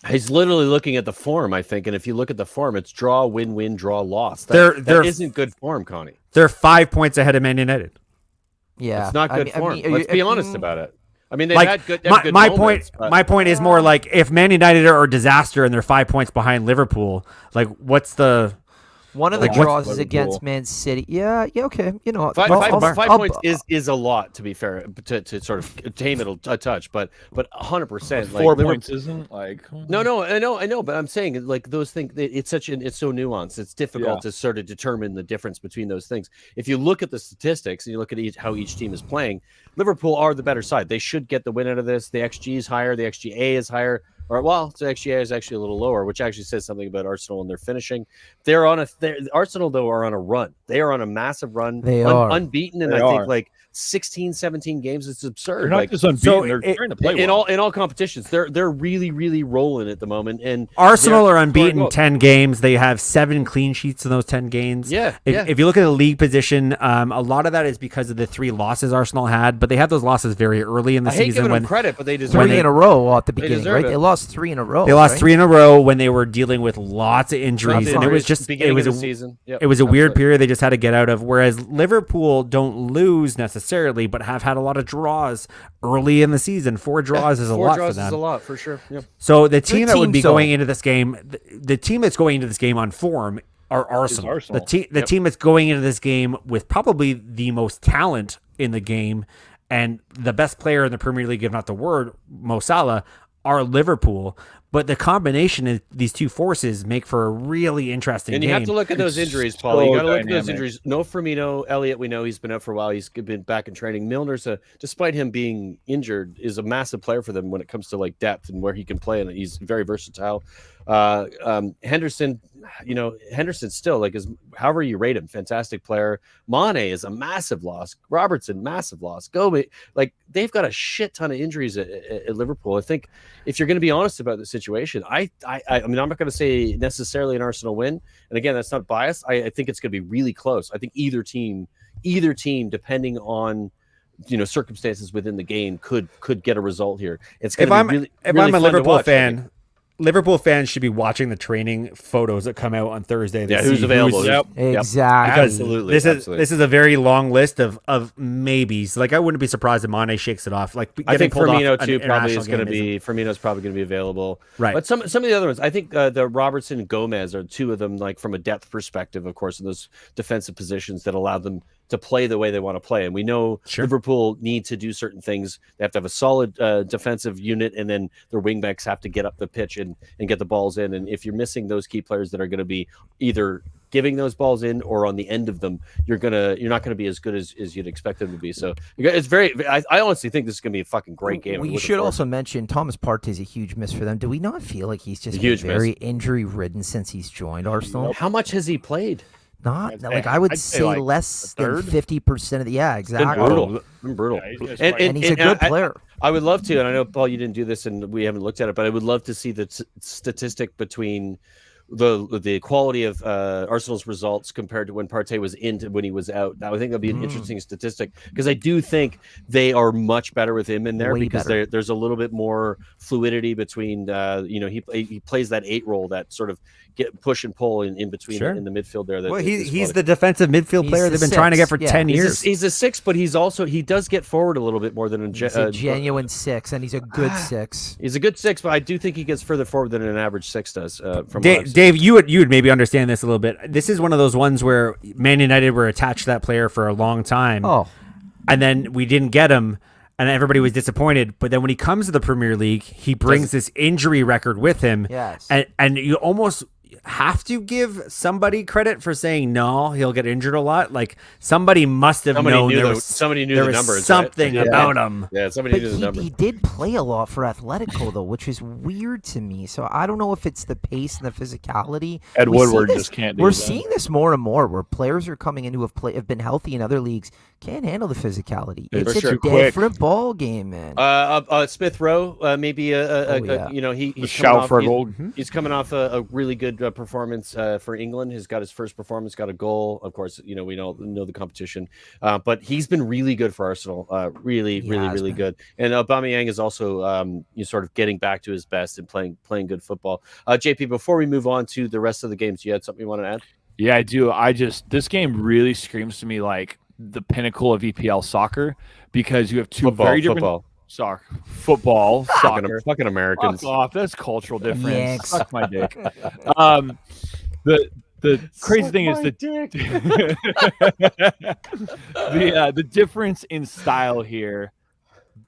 B: He's literally looking at the form, I think, and if you look at the form, it's draw, win, draw, loss. That isn't good form, Connie.
D: They're 5 points ahead of Man United.
C: Yeah,
B: it's not good form. Let's be honest about it. I mean, they've had good.
D: My
B: moments,
D: my point is more like if Man United are a disaster and they're 5 points behind Liverpool, like what's the
C: One of the draws is against Man City. Yeah, okay. You know,
B: five points is a lot, to be fair, to sort of tame it a touch, but 100%.
E: 4 points isn't like
B: no, I know, but I'm saying like those things. It's so nuanced. It's difficult to sort of determine the difference between those things. If you look at the statistics and you look at how each team is playing, Liverpool are the better side. They should get the win out of this. The XG is higher. The XGA is higher. The XGA is actually a little lower, which actually says something about Arsenal and their finishing. Arsenal, though, are on a run. They are on a massive run.
C: They are
B: unbeaten, and I think like 16, 17 games. It's absurd.
E: They're not just unbeaten. They're trying to play
B: in all competitions. They're really, really rolling at the moment. And
D: Arsenal are unbeaten 10 games. They have 7 clean sheets in those 10 games. If you look at the league position, a lot of that is because of the 3 losses Arsenal had, but they had those losses very early in the season.
B: I hate giving them credit, but they deserve
C: 3 in a row at the beginning, right? They lost 3 in a row.
D: They lost 3 in a row when they were dealing with lots of injuries, and it was just it was a weird period they just had to get out of. Whereas Liverpool don't lose necessarily, but have had a lot of draws early in the season. 4 draws is a lot for them. 4 draws is
B: a lot for sure. Yep.
D: So the team that would be going into this game, the team that's going into this game on form are Arsenal. The team that's going into this game with probably the most talent in the game and the best player in the Premier League, if not the world, Mo Salah, are Liverpool. But the combination of these two forces make for a really interesting
B: And
D: game.
B: you have to look at those injuries, Paul. You got to look at those injuries. No Firmino. Elliott, we know he's been out for a while. He's been back in training. Milner's, despite him being injured, is a massive player for them when it comes to like depth and where he can play, and he's very versatile. Henderson, Henderson still like is however you rate him, fantastic player. Mane is a massive loss. Robertson, massive loss. Gomez, like they've got a shit ton of injuries at Liverpool. I think if you're going to be honest about the situation, I mean, I'm not going to say necessarily an Arsenal win, and again, that's not biased. I think it's going to be really close. I think either team, depending on circumstances within the game, could get a result here. It's going to be really,
D: if
B: really
D: I'm a
B: fun to
D: Liverpool
B: watch,
D: fan. Liverpool fans should be watching the training photos that come out on Thursday.
B: Yeah, who's available?
C: Exactly.
B: Absolutely.
D: This is a very long list of maybes. Like I wouldn't be surprised if Mane shakes it off. Like
B: I think
D: Firmino
B: Firmino too probably is going to be. Firmino's probably going to be available.
D: Right.
B: But some of the other ones, I think the Robertson and Gomez are two of them. Like from a depth perspective, of course, in those defensive positions that allow them to play the way they want to play. And we know Liverpool need to do certain things. They have to have a solid defensive unit, and then their wingbacks have to get up the pitch and get the balls in. And if you're missing those key players that are going to be either giving those balls in or on the end of them, you're not gonna be as good as you'd expect them to be. So it's I honestly think this is gonna be a fucking great game.
C: We should also mention Thomas Partey is a huge miss for them. Do we not feel like he's just been very injury ridden since he's joined Arsenal?
B: How much has he played?
C: Not like I would say like less than 50% of the exactly.
B: Brutal.
C: Yeah, and he's a good player.
B: I would love to, and I know Paul, you didn't do this, and we haven't looked at it, but I would love to see the statistic between the quality of Arsenal's results compared to when Partey was in to when he was out. Now, I think that'll be an interesting statistic because I do think they are much better with him in there because there's a little bit more fluidity between. He plays that 8 role, that sort of push and pull in between in the midfield there.
D: He's the defensive midfield player they've been trying to get for 10 years.
B: He's a 6, but he does get forward a little bit more than
C: he's a genuine 6, and he's a good 6.
B: He's a good 6, but I do think he gets further forward than an average 6 does. From
D: Dave, you would maybe understand this a little bit. This is one of those ones where Man United were attached to that player for a long time.
C: Oh,
D: and then we didn't get him, and everybody was disappointed. But then when he comes to the Premier League, he brings this injury record with him.
C: Yes,
D: and you almost have to give somebody credit for saying no, he'll get injured a lot. Like somebody must have known
B: somebody knew the numbers,
D: something about him.
B: Yeah, somebody knew the numbers.
C: He did play a lot for Atletico though, which is weird to me. So I don't know if it's the pace and the physicality.
E: Ed Woodward just can't do
C: We're
E: that.
C: seeing this more and more where players are coming in who have been healthy in other leagues, can't handle the physicality. It's a different ball game, man.
B: Smith Rowe, maybe he's coming off a really good performance for England. He's got his first performance, got a goal. Of course, we know the competition, but he's been really good for Arsenal. Really good. And Aubameyang is also sort of getting back to his best and playing good football. JP, before we move on to the rest of the games, you had something you want to add?
E: Yeah, I do. This game really screams to me like the pinnacle of EPL soccer because you have two very different football, soccer.
B: Fucking Americans.
E: Fuck off. That's cultural difference.
C: Yanks.
E: Suck my dick. The crazy thing is the difference in style here,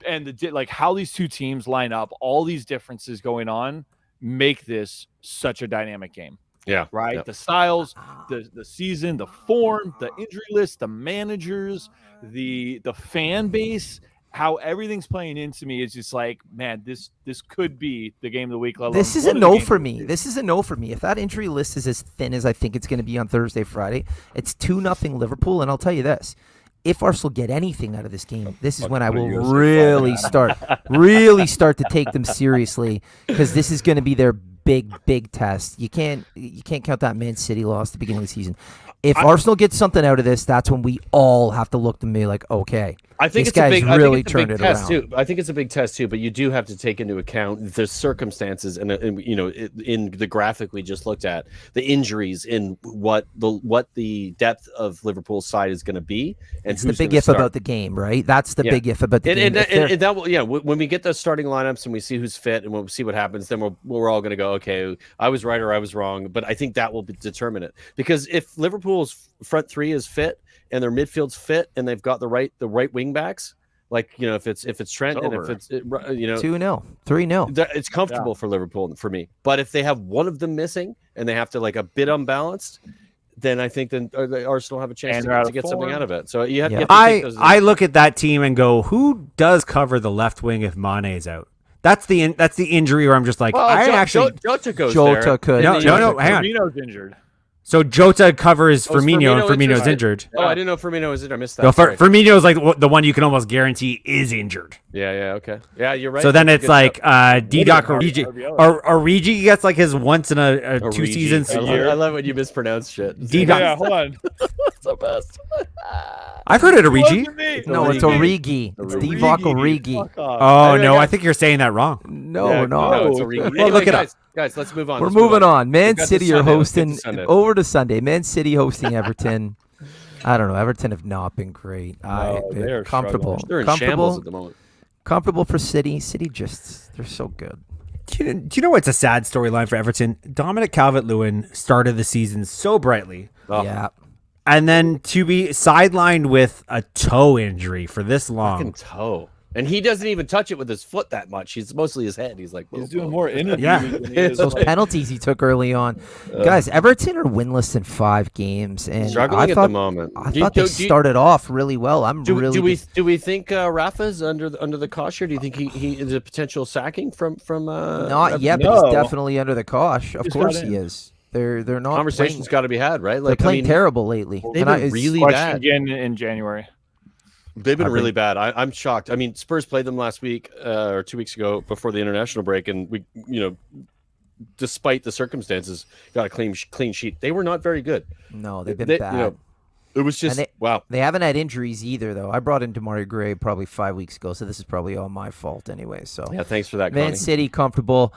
E: and how these two teams line up, all these differences going on, make this such a dynamic game.
B: Yeah.
E: Right.
B: Yep.
E: The styles, the season, the form, the injury list, the managers, the fan base, how everything's playing into me is just like, man, this could be the game of the week.
C: This is a no for me. This is a no for me. If that injury list is as thin as I think it's going to be on Thursday, Friday, it's 2-0 Liverpool. And I'll tell you this. If Arsenal get anything out of this game, this is when I will really start to take them seriously, because this is going to be their big test. You can't count that Man City loss at the beginning of the season. If Arsenal gets something out of this, that's when we all have to look to me like, okay,
B: I think
C: this
B: it's a big,
C: really
B: test
C: around.
B: too. I think it's a big test too, but you do have to take into account the circumstances and in the graphic we just looked at, the injuries in what the depth of Liverpool's side is going to be. And
C: it's the big if about the game, right? That's the big if about the game.
B: And that will, when we get the starting lineups and we see who's fit and we'll see what happens, then we're all going to go, okay, I was right or I was wrong. But I think that will determine it, because if Liverpool's front three is fit and their midfield's fit and they've got the right wing backs, Like, if it's Trent and if it's
C: 2-0, 3-0.
B: it's comfortable for Liverpool for me. But if they have one of them missing and they have to like a bit unbalanced, then I think then Arsenal have a chance to get something out of it. So you have to take those.
D: I look at that team and go, who does cover the left wing if Mane's out? That's the injury where I'm just like,
B: Jota goes there.
C: Jota could.
D: No, hang on.
E: Firmino's injured.
D: So Jota covers Firmino, and Firmino's injured.
B: Oh, I didn't know Firmino was injured. I missed that.
D: No, Firmino's like the one you can almost guarantee is injured.
B: Yeah, okay. Yeah, you're right.
D: So then it's like Didac Origi gets like his once in a 2 seasons a year.
B: I love when you mispronounce shit.
E: Yeah, hold on.
B: That's the best.
C: I've heard it Origi. No, it's Origi. It's Divock Origi.
D: Oh no, I think you're saying that wrong.
C: No,
B: it's Origi.
C: Well, look it up.
B: Guys, let's move on.
C: We're moving on. Man City are hosting over to Sunday. Man City hosting Everton. I don't know. Everton have not been great.
E: They're
C: comfortable.
B: They're in shambles at the moment.
C: Comfortable for City. City they're so good.
D: Do you know what's a sad storyline for Everton? Dominic Calvert-Lewin started the season so brightly.
B: Oh.
C: Yeah.
D: And then to be sidelined with a toe injury for this long.
B: Fucking toe. And he doesn't even touch it with his foot that much. He's mostly his head. He's like,
E: he's doing more in it.
D: Yeah.
E: Than he is
C: Those penalties he took early on. Guys, Everton are winless in 5 games. And
B: struggling at the moment.
C: I thought they started off really well.
B: Do we think Rafa's under the cosh here? Do you think he is a potential sacking from
C: Not yet, but he's definitely under the cosh. Of course he is. They're not.
B: Conversation's got to be had, right?
C: Like, they're playing terrible lately.
B: They've been really bad.
E: Again in January.
B: They've been really bad. I'm shocked. I mean, Spurs played them last week or 2 weeks ago before the international break, and we, despite the circumstances, got a clean sheet. They were not very good.
C: No, they've been bad.
B: It was just wow.
C: They haven't had injuries either, though. I brought in Demarai Gray probably 5 weeks ago, so this is probably all my fault anyway. So
B: yeah, thanks for that.
C: Man
B: Connie.
C: City comfortable.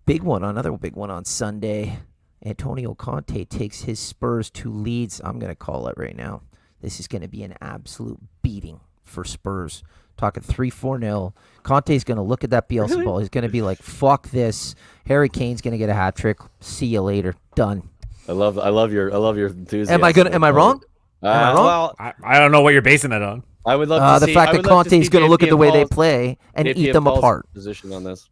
C: Another big one on Sunday. Antonio Conte takes his Spurs to Leeds. I'm going to call it right now. This is going to be an absolute beating for Spurs. Talking 3-4-0. Conte's going to look at that Bielsa ball. He's going to be like, fuck this. Harry Kane's going to get a hat trick. See you later. Done.
B: I love your enthusiasm.
C: Am I wrong?
B: Well,
D: I don't know what you're basing that on.
B: I would love to
C: the fact that Conte's going to look at the way they play and eat them apart.
B: Position on this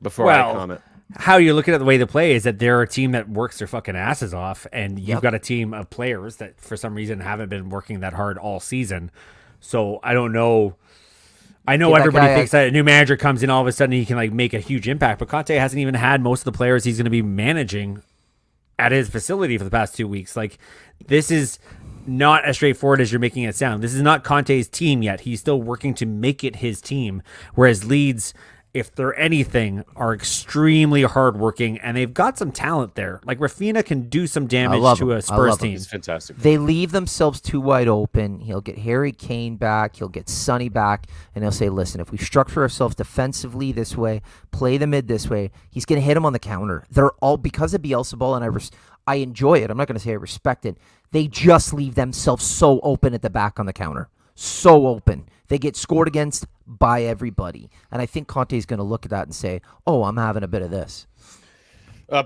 B: before I comment.
D: How you're looking at the way they play is that they're a team that works their fucking asses off, and you've got a team of players that for some reason haven't been working that hard all season. So I don't know. I know everybody thinks that a new manager comes in, all of a sudden he can like make a huge impact, but Conte hasn't even had most of the players he's going to be managing at his facility for the past 2 weeks. Like, this is not as straightforward as you're making it sound. This is not Conte's team yet. He's still working to make it his team, whereas Leeds, if they're anything, are extremely hardworking, and they've got some talent there. Like, Rafinha can do some damage to a Spurs team.
B: He's fantastic.
C: They leave themselves too wide open. He'll get Harry Kane back. He'll get Sonny back, and he'll say, listen, if we structure ourselves defensively this way, play the mid this way, he's going to hit them on the counter. They're all, because of Bielsa ball, and I enjoy it. I'm not going to say I respect it. They just leave themselves so open at the back on the counter. So open. They get scored against by everybody. And I think Conte's going to look at that and say, oh, I'm having a bit of this.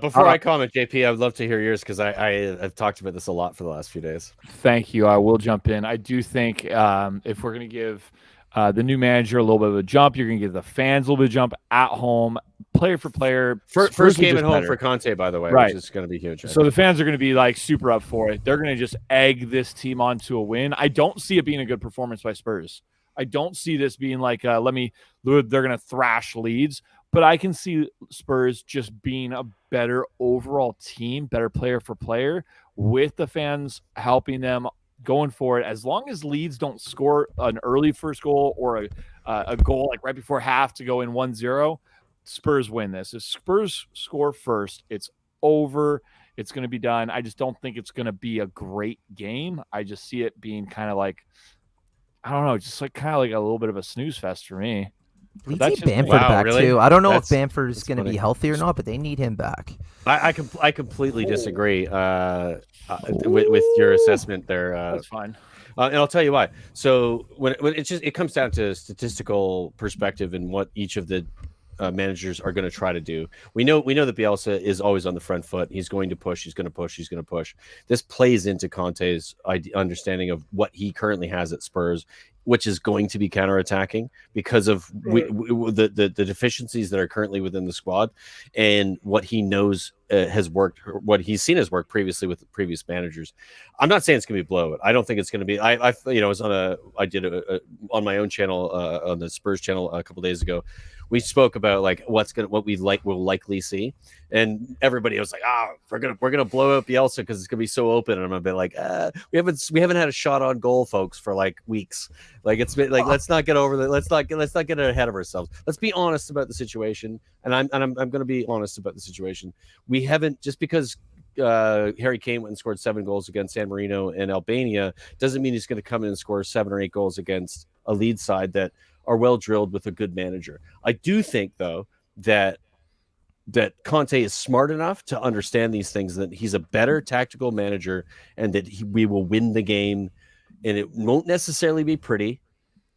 B: Before I comment, JP, I would love to hear yours because I've talked about this a lot for the last few days.
E: Thank you. I will jump in. I do think if we're going to give the new manager a little bit of a jump, you're going to give the fans a little bit of a jump at home, player for player.
B: First game at home for Conte, by the way,
E: right,
B: which is going to be huge.
E: So the fans are going to be like super up for it. They're going to just egg this team onto a win. I don't see it being a good performance by Spurs. I don't see this being like, they're going to thrash Leeds, but I can see Spurs just being a better overall team, better player for player, with the fans helping them going for it. As long as Leeds don't score an early first goal or a goal like right before half to go in 1-0, Spurs win this. If Spurs score first, it's over. It's going to be done. I just don't think it's going to be a great game. I just see it being kind of like, I don't know, just like kind of like a little bit of a snooze fest for me.
C: Leeds need Bamford back too. I don't know if Bamford is going to be healthy or not, but they need him back.
B: I completely disagree with your assessment there.
E: That's fine.
B: And I'll tell you why. So when it comes down to statistical perspective and what each of the managers are going to try to do. We know that Bielsa is always on the front foot. He's going to push. He's going to push. He's going to push. This plays into Conte's understanding of what he currently has at Spurs which is going to be counterattacking because of the deficiencies that are currently within the squad, and what he knows has worked, what he's seen has worked previously with previous managers. I'm not saying it's going to be blowout. I don't think it's going to be. I was on my own channel, on the Spurs channel a couple days ago. We spoke about like what we'll likely see, and everybody was like, we're gonna blow out Bielsa because it's gonna be so open. And I'm a bit like, we haven't had a shot on goal, folks, for like weeks. Like it's been like, let's not get over that. Let's not get ahead of ourselves. Let's be honest about the situation. And I'm gonna be honest about the situation. We haven't, just because Harry Kane went and scored 7 goals against San Marino and Albania doesn't mean he's going to come in and score 7 or 8 goals against a lead side that are well drilled with a good manager. I do think, though, that Conte is smart enough to understand these things, that he's a better tactical manager, and that we will win the game, and it won't necessarily be pretty.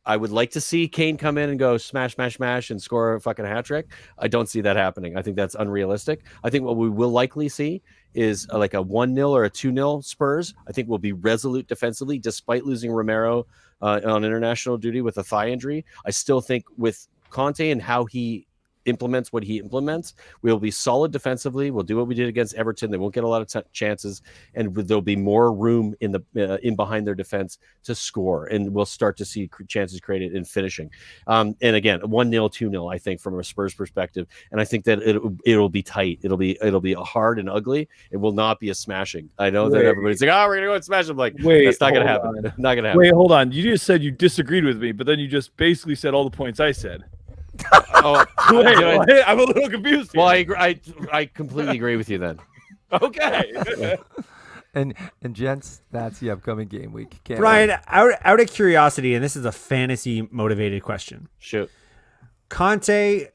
B: I would like to see Kane come in and go smash, smash, smash and score a fucking hat trick. I don't see that happening. I think that's unrealistic. I think what we will likely see is like a 1-0 or a 2-0 Spurs. I think we'll be resolute defensively, despite losing Romero on international duty with a thigh injury. I still think with Conte and how he implements what he implements, we'll be solid defensively. We'll do what we did against Everton. They won't get a lot of chances, and there'll be more room in the in behind their defense to score, and we'll start to see chances created in finishing. And again, 1-0, 2-0, I think, from a Spurs perspective, and I think that it'll be tight. It'll be hard and ugly. It will not be a smashing. I know that everybody's like, we're gonna go and smash them. Like, that's not gonna happen. Not gonna happen.
E: Wait, hold on. You just said you disagreed with me, but then you just basically said all the points I said. Wait, I'm a little confused here.
B: Well, I completely agree with you then.
E: Okay.
C: And gents, that's the upcoming game week.
D: Brian, out of curiosity, and this is a fantasy motivated question.
B: Shoot.
D: Conte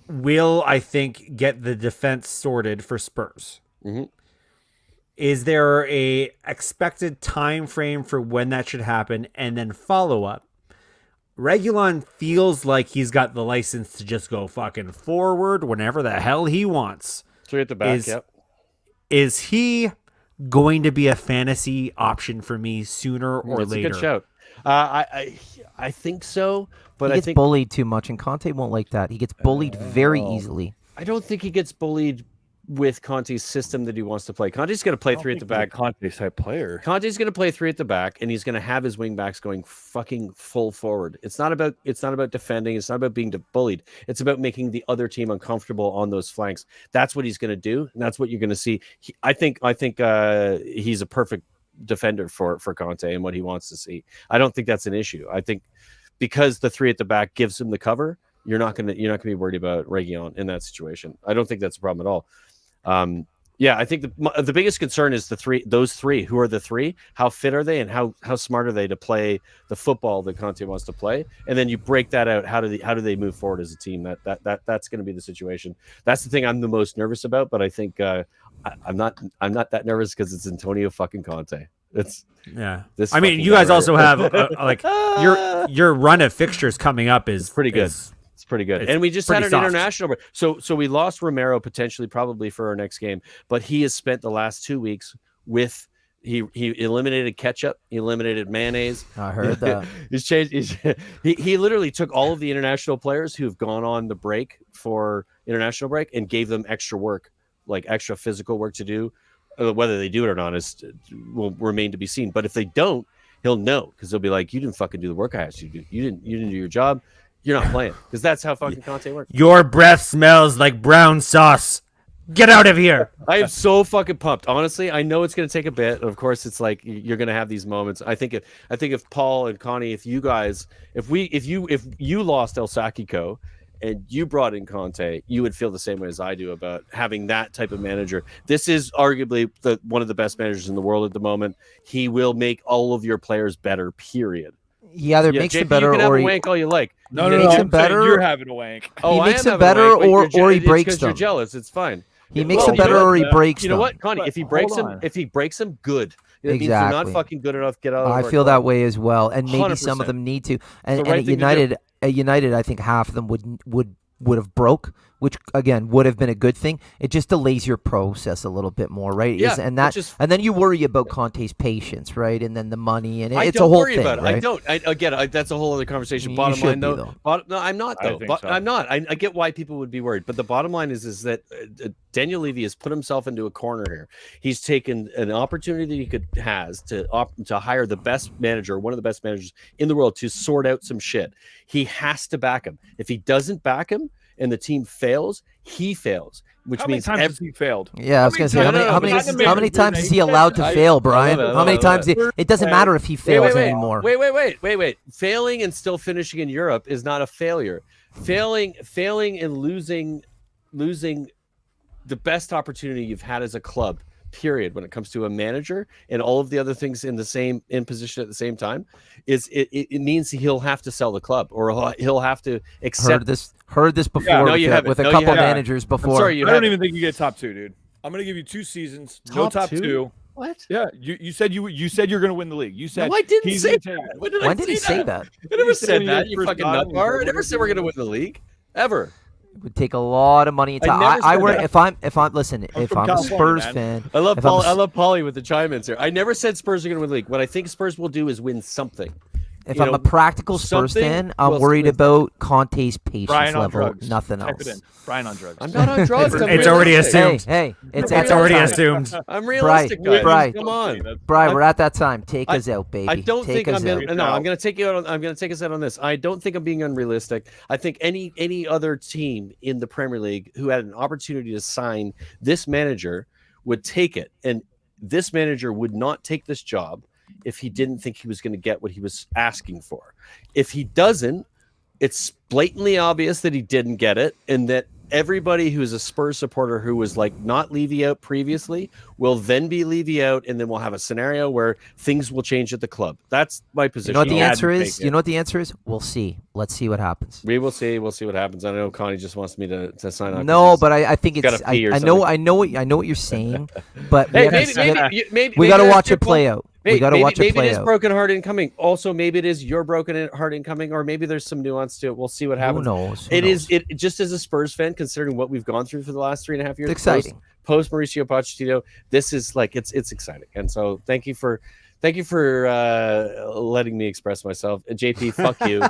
D: will, I think, get the defense sorted for Spurs.
B: Mm-hmm.
D: Is there a expected time frame for when that should happen? And then follow up. Reguilon feels like he's got the license to just go fucking forward whenever the hell he wants.
B: 3 at the back, yep.
D: Is he going to be a fantasy option for me sooner or later?
B: That's a good shout. I think so, but
C: he gets bullied too much, and Conte won't like that. He gets bullied very easily.
B: I don't think he gets bullied with Conte's system that he wants to play. Conte's going to play 3 at the back.
E: Conte's type player.
B: Conte's going to play 3 at the back, and he's going to have his wing backs going fucking full forward. It's not about defending. It's not about being bullied. It's about making the other team uncomfortable on those flanks. That's what he's going to do, and that's what you're going to see. I think he's a perfect defender for Conte and what he wants to see. I don't think that's an issue. I think because the 3 at the back gives him the cover, you're not going to be worried about Reguilon in that situation. I don't think that's a problem at all. I think the biggest concern is those three. Who are the 3? How fit are they, and how smart are they to play the football that Conte wants to play? And then you break that out. How do they move forward as a team? That's going to be the situation. That's the thing I'm the most nervous about. But I think I'm not that nervous because it's Antonio fucking Conte.
D: I mean, you guys also have your run of fixtures coming up is
B: pretty good. It's pretty good. And we just had an
D: soft.
B: international break. So we lost Romero potentially, probably for our next game, but he has spent the last 2 weeks with he eliminated ketchup, he eliminated mayonnaise.
C: I heard that.
B: He's changed. He literally took all of the international players who've gone on the break for international break and gave them extra work, like extra physical work to do. Whether they do it or not will remain to be seen. But if they don't, he'll know, because they'll be like, you didn't fucking do the work I asked you to do. You didn't do your job. You're not playing, because that's how fucking Conte works.
D: Your breath smells like brown sauce. Get out of here.
B: I am so fucking pumped. Honestly, I know it's going to take a bit. Of course, it's like you're going to have these moments. I think if Paul and Connie, if you lost El Sacico and you brought in Conte, you would feel the same way as I do about having that type of manager. This is arguably one of the best managers in the world at the moment. He will make all of your players better, period.
C: He either makes
B: JP,
C: them better,
B: you can have
C: or
B: a wank all you like.
E: No,
C: makes them better.
E: You're having a wank.
C: He makes them better, or he breaks them.
B: You're jealous. It's fine.
C: He makes them better, or he breaks them.
B: You know what, Connie? If he breaks them, good. It means they're not fucking good enough. Get out.
C: I feel that way as well, and maybe some of them need to. And at United, I think half of them would have broke which again would have been a good thing. It just delays your process a little bit more, right?
B: Yeah,
C: And then you worry about Conte's patience, right? And then the money, and it's a whole thing. About it.
B: Right?
C: I
B: don't. That's a whole other conversation.
C: You
B: Bottom line, though.
C: though.
B: No, I'm not though.
E: So.
B: I'm not. I get why people would be worried, but the bottom line is that Daniel Levy has put himself into a corner here. He's taken an opportunity that he has to hire the best manager, one of the best managers in the world, to sort out some shit. He has to back him. If he doesn't back him and the team fails, he fails. Which means
E: times has he failed?
C: Yeah, I was going to say, how many times is he allowed to fail, Brian? How many times? It doesn't matter if he fails anymore.
B: Wait. Failing and still finishing in Europe is not a failure. Failing and losing the best opportunity you've had as a club, period, when it comes to a manager and all of the other things in position at the same time, is it means he'll have to sell the club, or he'll have to accept
C: heard this before with a couple managers before.
B: I'm sorry,
E: I don't even think you get top 2, dude. I'm going to give you 2 seasons, no top 2.
B: What?
E: Yeah, you said you're going to win the league. You said
B: no, I didn't say that.
C: When did he say that?
B: I never said that. You fucking nutbar. I never said we're going to win the league ever.
C: It would take a lot of money to. If I'm a Spurs fan.
B: I love Paulie with the chime-ins here. I never said Spurs are going to win the league. What I think Spurs will do is win something.
C: If I'm a practical Spurs fan, I'm worried about Conte's patience level.
E: Drugs.
C: Nothing
E: Type
C: else.
E: it in. Brian on drugs.
B: I'm not on drugs.
D: It's already assumed.
C: Hey, it's
D: already assumed.
B: I'm realistic, guys.
C: Brian,
B: come on,
C: Brian. We're at that time. Take us out, baby.
B: I don't think I'm going to. No, I'm going to take you out. I'm going to take us out on this. I don't think I'm being unrealistic. I think any other team in the Premier League who had an opportunity to sign this manager would take it, and this manager would not take this job if he didn't think he was going to get what he was asking for. If he doesn't, it's blatantly obvious that he didn't get it, and that everybody who is a Spurs supporter who was like not Levy out previously will then be Levy out, and then we'll have a scenario where things will change at the club. That's my position.
C: You know what the answer is? You know what the answer is? We'll see. Let's see what happens.
B: We will see. We'll see what happens. I know Connie just wants me to sign on.
C: No, but I think it's. I know what you're saying, but
B: maybe
C: we got to watch it play out. We got to watch it play out.
B: Maybe it is broken heart incoming. Also, maybe it is your broken heart incoming, or maybe there's some nuance to it. We'll see what happens.
C: Who knows?
B: It just as a Spurs fan, considering what we've gone through for the last 3.5 years.
C: It's exciting.
B: Post Mauricio Pochettino, this is like it's exciting, and so thank you for letting me express myself. JP, fuck you.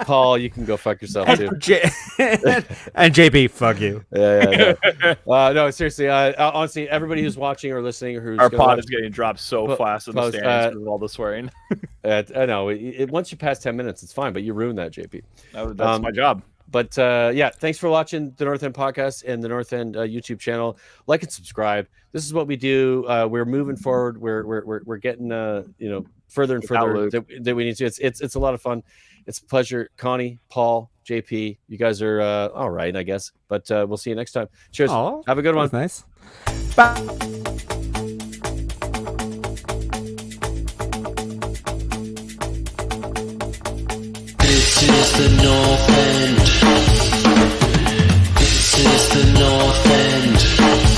B: Paul, you can go fuck yourself too.
D: And JP, fuck you.
B: No, seriously. Honestly, everybody who's watching or listening,
E: our pod is getting dropped so fast in the stands with all the swearing.
B: I know. Once you pass 10 minutes, it's fine, but you ruined that, JP.
E: That's my job.
B: But thanks for watching the North End Podcast and the North End YouTube channel. Like and subscribe. This is what we do. We're moving forward. We're getting further and further that we need to. It's a lot of fun. It's a pleasure. Connie, Paul, JP, you guys are all right, I guess. But we'll see you next time. Cheers.
D: Aww,
B: have a good one.
D: Nice. Bye.
A: This is the North End. This is the North End.